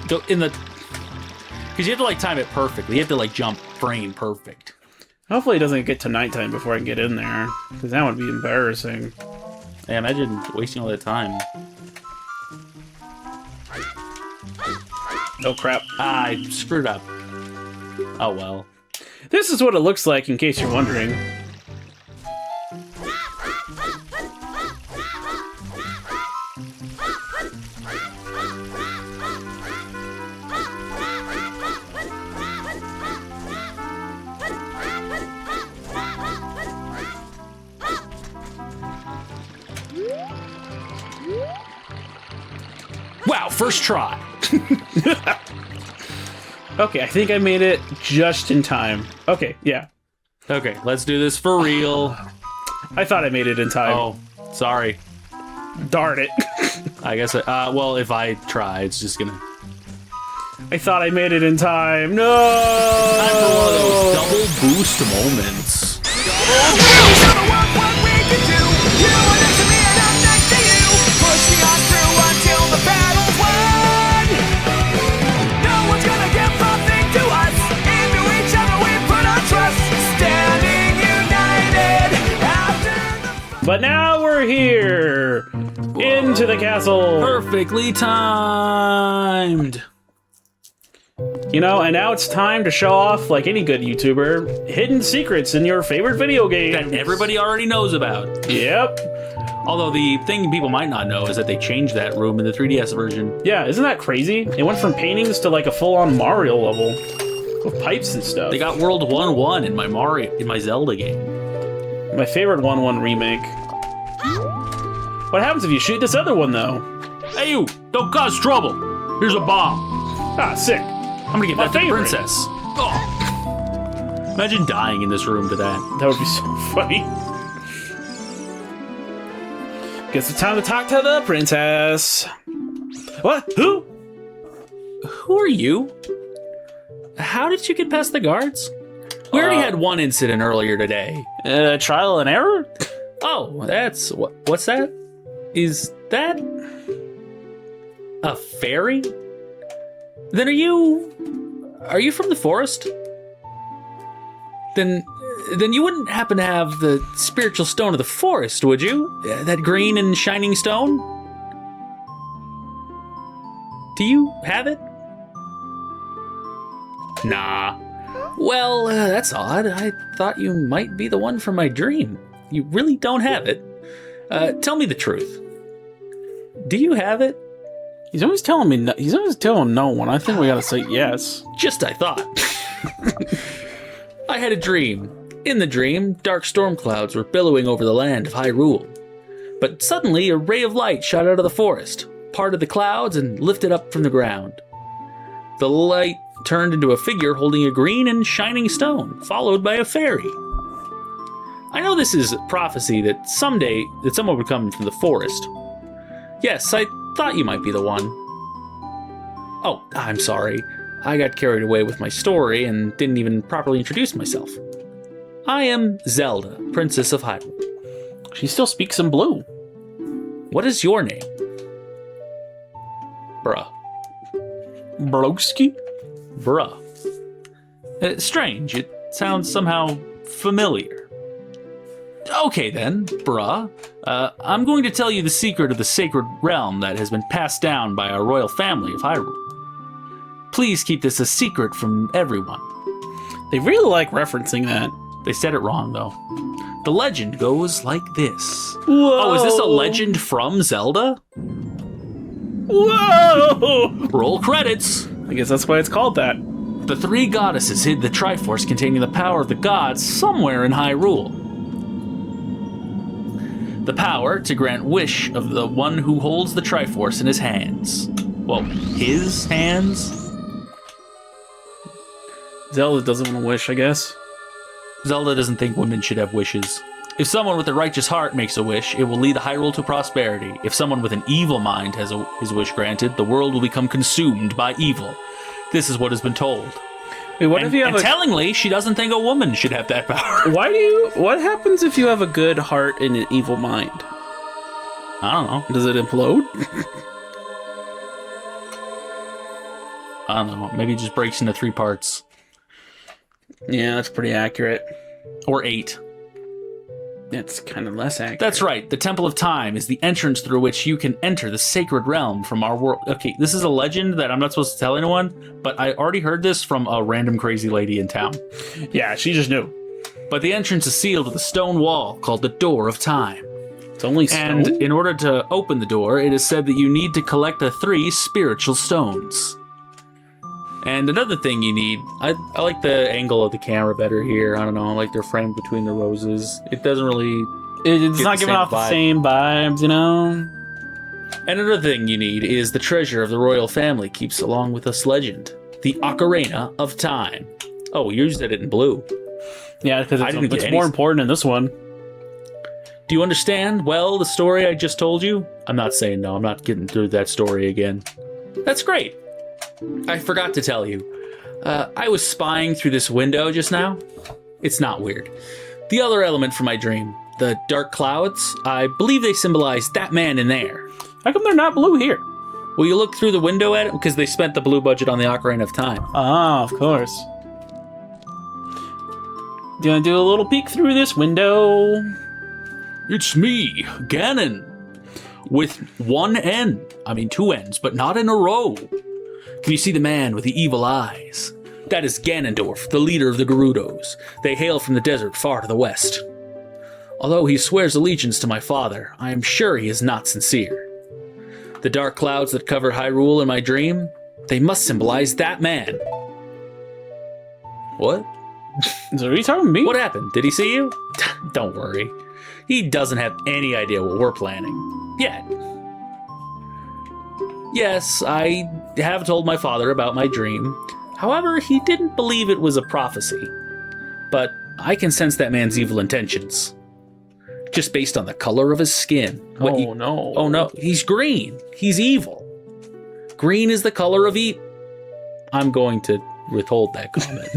Go in the... Because you have to time it perfectly. You have to jump frame perfect. Hopefully it doesn't get to nighttime before I can get in there, because that would be embarrassing. Yeah, imagine wasting all that time. Oh crap. I screwed up. Oh well. This is what it looks like, in case you're wondering. Wow, first try. Okay, I think I made it just in time. Okay, yeah. Okay, let's do this for real. I thought I made it in time. Oh, sorry. Darn it. I guess, well, if I try, it's just gonna... I thought I made it in time. No! Time for one of those double boost moments. But now we're here! Into the castle! Perfectly timed! You know, and now it's time to show off, like any good YouTuber, hidden secrets in your favorite video game. That everybody already knows about. Yep. Although the thing people might not know is that they changed that room in the 3DS version. Yeah, isn't that crazy? It went from paintings to a full-on Mario level. With pipes and stuff. They got World 1-1 in my Zelda game. My favorite 1-1 remake. What happens if you shoot this other one, though? Hey you! Don't cause trouble! Here's a bomb! Ah, sick. I'm gonna get that to the princess. Oh. Imagine dying in this room to that. That would be so funny. Guess it's time to talk to the princess. What? Who? Who are you? How did you get past the guards? We already had one incident earlier today. Trial and error? Oh, that's... What's that? Is that... a fairy? Then are you from the forest? Then you wouldn't happen to have the spiritual stone of the forest, would you? That green and shining stone? Do you have it? Nah. Well, that's odd. I thought you might be the one from my dream. You really don't have it. Tell me the truth. Do you have it? He's always telling me no. He's always telling no one. I think we gotta say yes. Just I thought. I had a dream. In the dream, dark storm clouds were billowing over the land of Hyrule. But suddenly, a ray of light shot out of the forest, parted the clouds, and lifted up from the ground. The light turned into a figure holding a green and shining stone, followed by a fairy. I know this is prophecy that someday that someone would come from the forest. Yes, I thought you might be the one. Oh, I'm sorry. I got carried away with my story and didn't even properly introduce myself. I am Zelda, Princess of Hyrule. She still speaks in blue. What is your name? Bruh. Broski? Bruh. Strange. It sounds somehow familiar. Okay then, bruh. I'm going to tell you the secret of the sacred realm that has been passed down by our royal family of Hyrule. Please keep this a secret from everyone. They really like referencing that. They said it wrong, though. The legend goes like this. Whoa. Oh, is this a legend from Zelda? Whoa! Roll credits. I guess that's why it's called that. The three goddesses hid the Triforce containing the power of the gods somewhere in Hyrule. The power to grant wish of the one who holds the Triforce in his hands. Well, his hands? Zelda doesn't want to wish, I guess. Zelda doesn't think women should have wishes. If someone with a righteous heart makes a wish, it will lead Hyrule to prosperity. If someone with an evil mind has his wish granted, the world will become consumed by evil. This is what has been told. Wait, what if you have tellingly, she doesn't think a woman should have that power. What happens if you have a good heart and an evil mind? I don't know. Does it implode? I don't know. Maybe it just breaks into 3 parts. Yeah, that's pretty accurate. Or 8. That's kind of less accurate. That's right. The Temple of Time is the entrance through which you can enter the sacred realm from our world. Okay, this is a legend that I'm not supposed to tell anyone, but I already heard this from a random crazy lady in town. Yeah, she just knew. But the entrance is sealed with a stone wall called the Door of Time. It's only stone? And in order to open the door, it is said that you need to collect the 3 spiritual stones. And another thing you need, I like the angle of the camera better here. I don't know, I like they're framed between the roses. It doesn't really... It's not giving off the same vibes, you know? And another thing you need is the treasure of the royal family keeps along with this legend. The Ocarina of Time. Oh, you said it in blue. Yeah, because it's more important in this one. Do you understand, well, the story I just told you? I'm not saying no, I'm not getting through that story again. That's great. I forgot to tell you. I was spying through this window just now. It's not weird. The other element from my dream, the dark clouds, I believe they symbolize that man in there. How come they're not blue here? Will you look through the window at it? Because they spent the blue budget on the Ocarina of Time. Ah, of course. Do you want to do a little peek through this window? It's me, Ganon. With 1 N. I mean 2 N's, but not in a row. Can you see the man with the evil eyes? That is Ganondorf, the leader of the Gerudos. They hail from the desert far to the west. Although he swears allegiance to my father, I am sure he is not sincere. The dark clouds that cover Hyrule in my dream, they must symbolize that man. What? So are you talking to me? What happened? Did he see you? Don't worry. He doesn't have any idea what we're planning. Yet. Yes, I have told my father about my dream. However, he didn't believe it was a prophecy. But I can sense that man's evil intentions. Just based on the color of his skin. No. Oh no, he's green. He's evil. green is the color of I'm going to withhold that comment.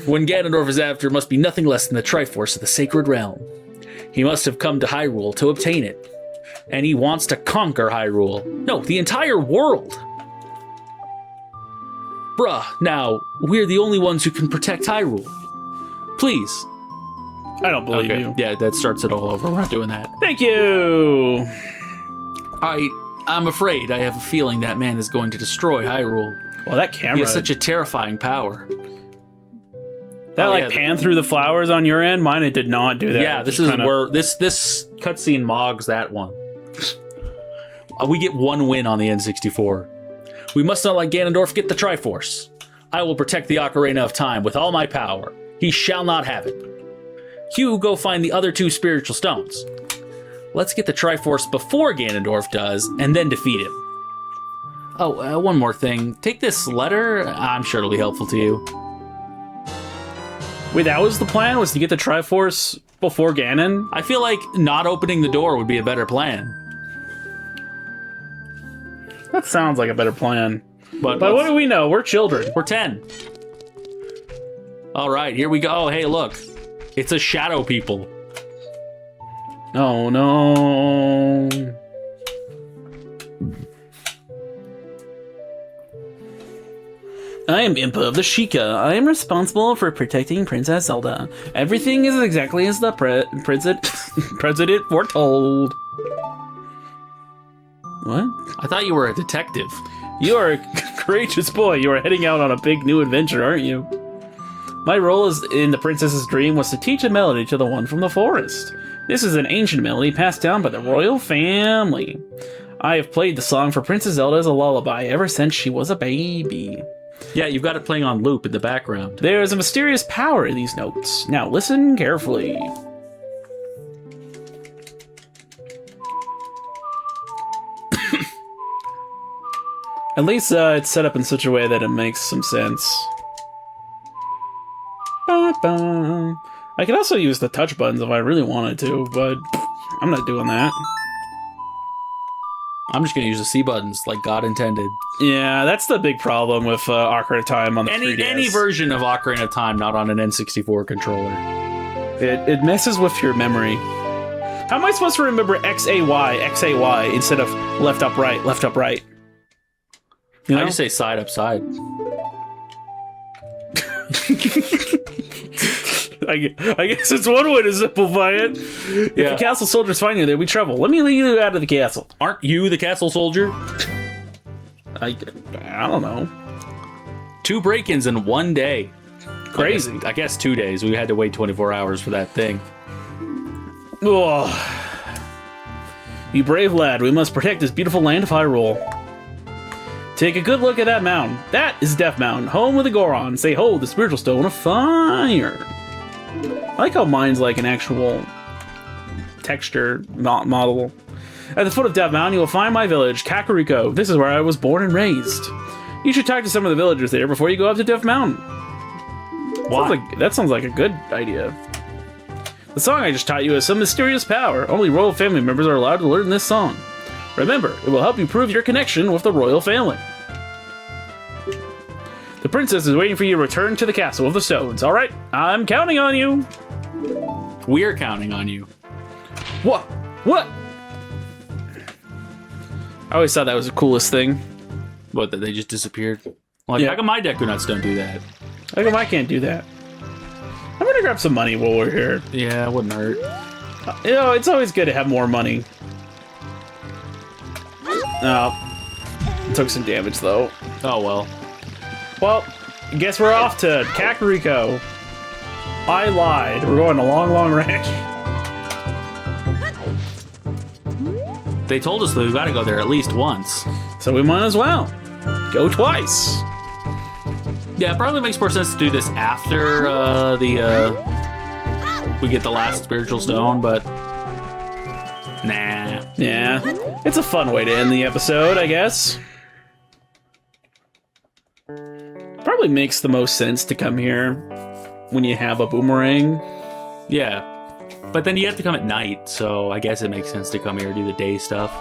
When Ganondorf is after, it must be nothing less than the Triforce of the Sacred Realm. He must have come to Hyrule to obtain it. And he wants to conquer Hyrule. No, the entire world. Bruh, now, we're the only ones who can protect Hyrule. Please. I don't believe you. Yeah, that starts it all over. We're not doing that. Thank you. I'm afraid I have a feeling that man is going to destroy Hyrule. Well, that He camera, has such a terrifying power. that pan through the flowers on your end, mine it did not do that. Yeah, this is where this cutscene mogs that one. We get one win on the N64. We must not let Ganondorf get the Triforce. I will protect the Ocarina of Time with all my power. He shall not have it. Hugh, go find the other 2 spiritual stones. Let's get the Triforce before Ganondorf does, and then defeat him. Oh, one more thing. Take this letter. I'm sure it'll be helpful to you. Wait, that was the plan? Was to get the Triforce before Ganon? I feel like not opening the door would be a better plan. That sounds like a better plan. But what do we know? We're children. We're 10. All right, here we go. Oh, hey, look. It's a shadow people. Oh, no. I am Impa of the Sheikah. I am responsible for protecting Princess Zelda. Everything is exactly as the president foretold. What? I thought you were a detective. You are a courageous boy. You are heading out on a big new adventure, aren't you? My role in the princess's dream was to teach a melody to the one from the forest. This is an ancient melody passed down by the royal family. I have played the song for Princess Zelda as a lullaby ever since she was a baby. Yeah, you've got it playing on loop in the background. There is a mysterious power in these notes. Now listen carefully. At least it's set up in such a way that it makes some sense. Ba-ba. I could also use the touch buttons if I really wanted to, but I'm not doing that. I'm just going to use the C buttons like God intended. Yeah, that's the big problem with Ocarina of Time on the 3DS. Any version of Ocarina of Time not on an N64 controller. It messes with your memory. How am I supposed to remember XAY instead of left up right, left up right? You know? I just say side up side. I guess it's one way to simplify it. If the castle soldiers find you there, we trouble. Let me lead you out of the castle. Aren't you the castle soldier? I don't know. 2 break-ins in 1 day. Crazy. I guess 2 days. We had to wait 24 hours for that thing. Oh. You brave lad, we must protect this beautiful land of Hyrule. Take a good look at that mountain. That is Death Mountain, home of the Goron. Say ho, the spiritual stone of fire. I like how mine's like an actual texture model. At the foot of Death Mountain, you will find my village, Kakariko. This is where I was born and raised. You should talk to some of the villagers there before you go up to Death Mountain. Why? That sounds like a good idea. The song I just taught you has some mysterious power. Only royal family members are allowed to learn this song. Remember, it will help you prove your connection with the royal family. The princess is waiting for you to return to the castle of the stones. All right, I'm counting on you. We're counting on you. What? What? I always thought that was the coolest thing. What, that they just disappeared? Like, Yeah. how come my Deku Nuts don't do that? How come I can't do that? I'm gonna grab some money while we're here. Yeah, it wouldn't hurt. You know, it's always good to have more money. Oh, took some damage though. Oh, well. Well, guess we're off to Kakariko. I lied. We're going to Lon Lon Ranch. They told us that we've got to go there at least once. So we might as well go twice. Yeah, it probably makes more sense to do this after we get the last spiritual stone, but nah. Yeah, it's a fun way to end the episode, I guess. Probably makes the most sense to come here when you have a boomerang. Yeah, but then you have to come at night, so I guess it makes sense to come here and do the day stuff.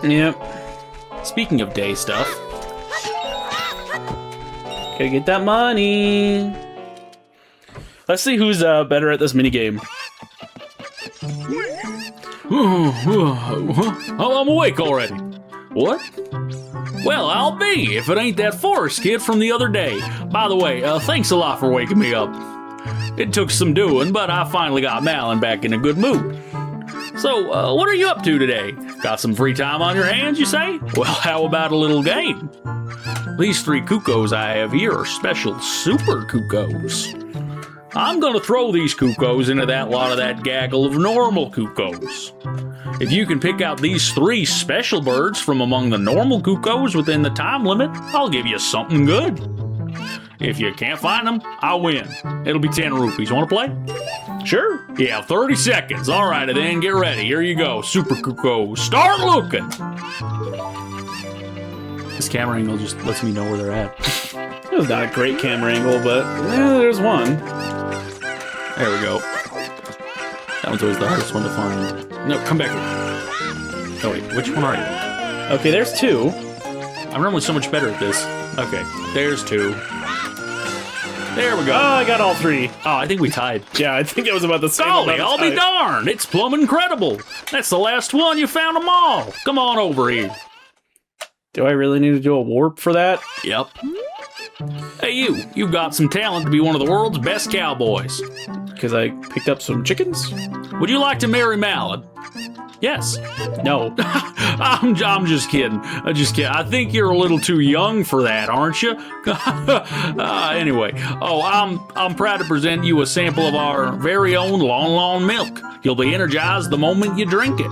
Yep. Speaking of day stuff, Gotta get that money. Let's see who's better at this minigame. I'm awake already. what? Well, I'll be if it ain't that forest kid from the other day. By the way, thanks a lot for waking me up. It took some doing, but I finally got Malin back in a good mood. So, what are you up to today? Got some free time on your hands, you say? Well, how about a little game? These 3 Cuckoos I have here are special super Cuckoos. I'm gonna throw these Cuckoos into that lot of that gaggle of normal Cuckoos. If you can pick out these 3 special birds from among the normal Cuckoos within the time limit, I'll give you something good. If you can't find them, I'll win. It'll be 10 rupees. Want to play? Sure. Yeah, 30 seconds. All right, then get ready. Here you go. Super Cuckoos. Start looking. This camera angle just lets me know where they're at. It was not a great camera angle, but there's one. There we go. That one's always the hardest one to find. No, come back here. Oh, wait. Which one are you? Okay, there's 2. I'm normally so much better at this. Okay, there's 2. There we go. Oh, I got all 3. Oh, I think we tied. Yeah, I think it was about the same. Golly, amount of I'll be time. darned. It's plumb incredible. That's the last one. You found them all. Come on over here. Do I really need to do a warp for that? Yep. Hey, you've got some talent to be one of the world's best cowboys. Because I picked up some chickens? Would you like to marry Malin? Yes. No. I'm just kidding. I think you're a little too young for that, aren't you? Anyway, I'm proud to present you a sample of our very own Lon Lon milk. You'll be energized the moment you drink it.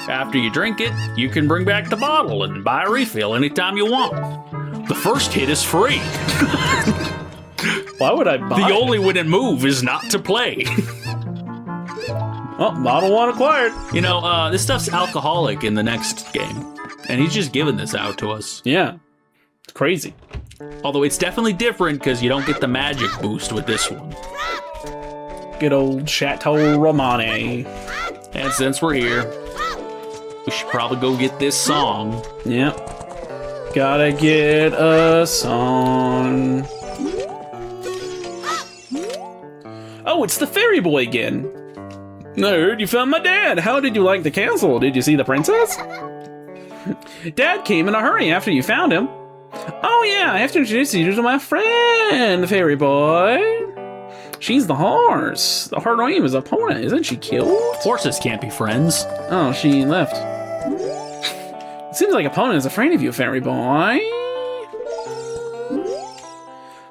After you drink it, you can bring back the bottle and buy a refill anytime you want. The first hit is free. Why would I buy The only winning move is not to play. Oh, Model 1 acquired. You know, this stuff's alcoholic in the next game. And he's just giving this out to us. Yeah. It's crazy. Although it's definitely different because you don't get the magic boost with this one. Good old Chateau Romane. And since we're here, we should probably go get this song. Yep. Gotta get a song. Oh, it's the fairy boy again. I heard you found my dad. How did you like the castle? Did you see the princess? Dad came in a hurry after you found him. Oh yeah, I have to introduce you to my friend, fairy boy. She's the horse. Her name is Epona. Isn't she cute? Horses can't be friends. Oh, she left. Seems like Epona is afraid of you, fairy boy.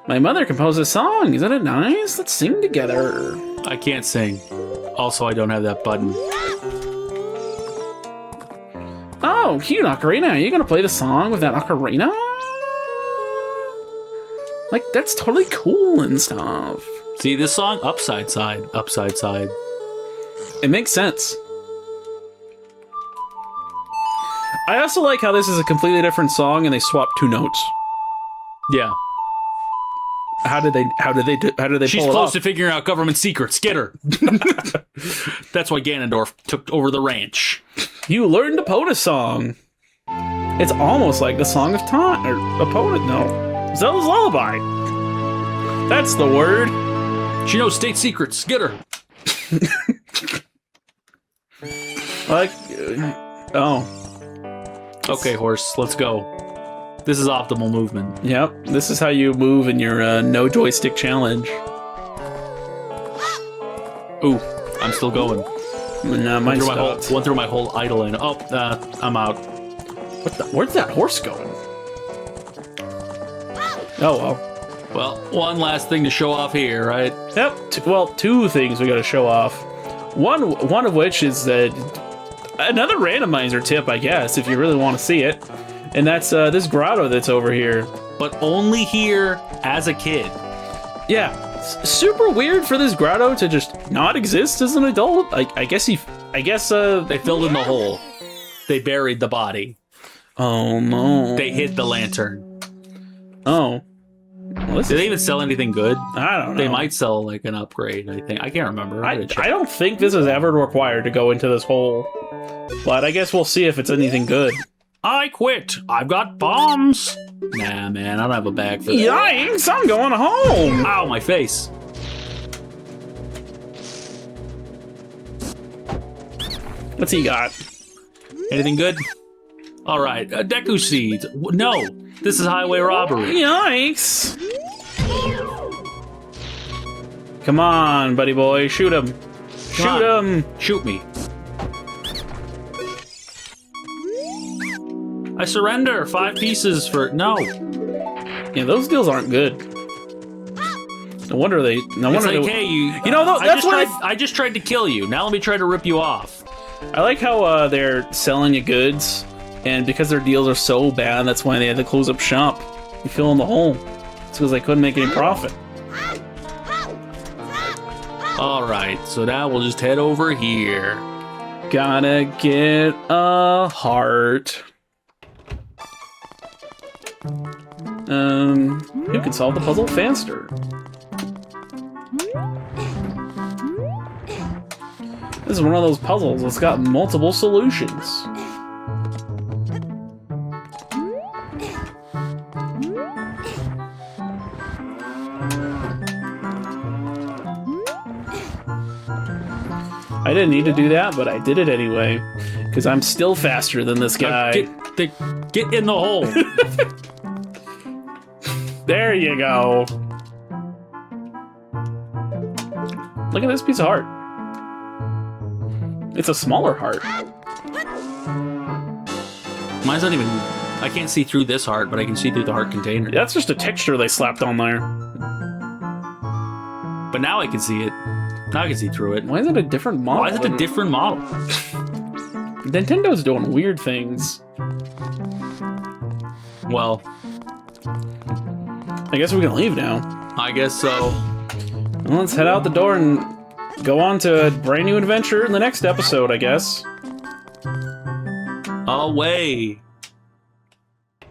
My mother composed a song. Isn't it nice? Let's sing together. I can't sing. Also, I don't have that button. Oh, cute ocarina. Are you gonna play the song with that ocarina? Like, that's totally cool and stuff. See this song? Upside side, upside side. It makes sense. I also like how this is a completely different song and they swap 2 notes. Yeah. How did they She's pull it close off? to figuring out government secrets. Get her. That's why Ganondorf took over the ranch. You learned Epona song. It's almost like the Song of Time or Epona. No, Zelda's Lullaby. That's the word. She knows state secrets. Get her. Like, oh, Okay, horse. Let's go. This is optimal movement. yep. This is how you move in your no joystick challenge. Ooh, I'm still going. No, mine Went through my whole idling. Oh, I'm out. Where's that horse going? Oh well. Well, one last thing to show off here, right? Yep. Well, 2 things we got to show off. One of which is another randomizer tip, I guess, if you really want to see it, and that's this grotto that's over here. But only here as a kid. Yeah, super weird for this grotto to just not exist as an adult. I guess They filled in the hole. They buried the body. Oh no. They hid the lantern. Oh. Well, Did they even sell anything good? I don't know. They might sell like an upgrade, I think. I can't remember. I don't think this is ever required to go into this hole, but I guess we'll see if it's anything good. I quit. I've got bombs. Nah, man, I don't have a bag for that. Yikes! I'm going home. Ow, my face. What's he got? Anything good? All right, Deku seeds. No, this is highway robbery. Yikes! Come on, buddy boy, shoot him! Shoot him! Shoot me. I surrender. 5 pieces for no. Yeah, those deals aren't good. No wonder they. No It's wonder like, they. hey, you. You know, that's what I just tried to kill you. Now let me try to rip you off. I like how they're selling you goods, and because their deals are so bad, that's why they had to close up shop. You fill in the hole. It's because they couldn't make any profit. All right, so now we'll just head over here. Gotta get a heart. Who can solve the puzzle faster? This is one of those puzzles that's got multiple solutions. I didn't need to do that, but I did it anyway. Because I'm still faster than this guy. Get in the hole. There you go. Look at this piece of heart. It's a smaller heart. Mine's not even. I can't see through this heart, but I can see through the heart container. That's just a texture they slapped on there. But now I can see it. Now I can see through it. Why is it a different model? Why is it a different model? Nintendo's doing weird things. Well, I guess we can leave now. I guess so. Well, let's head out the door and go on to a brand new adventure in the next episode, I guess. Away.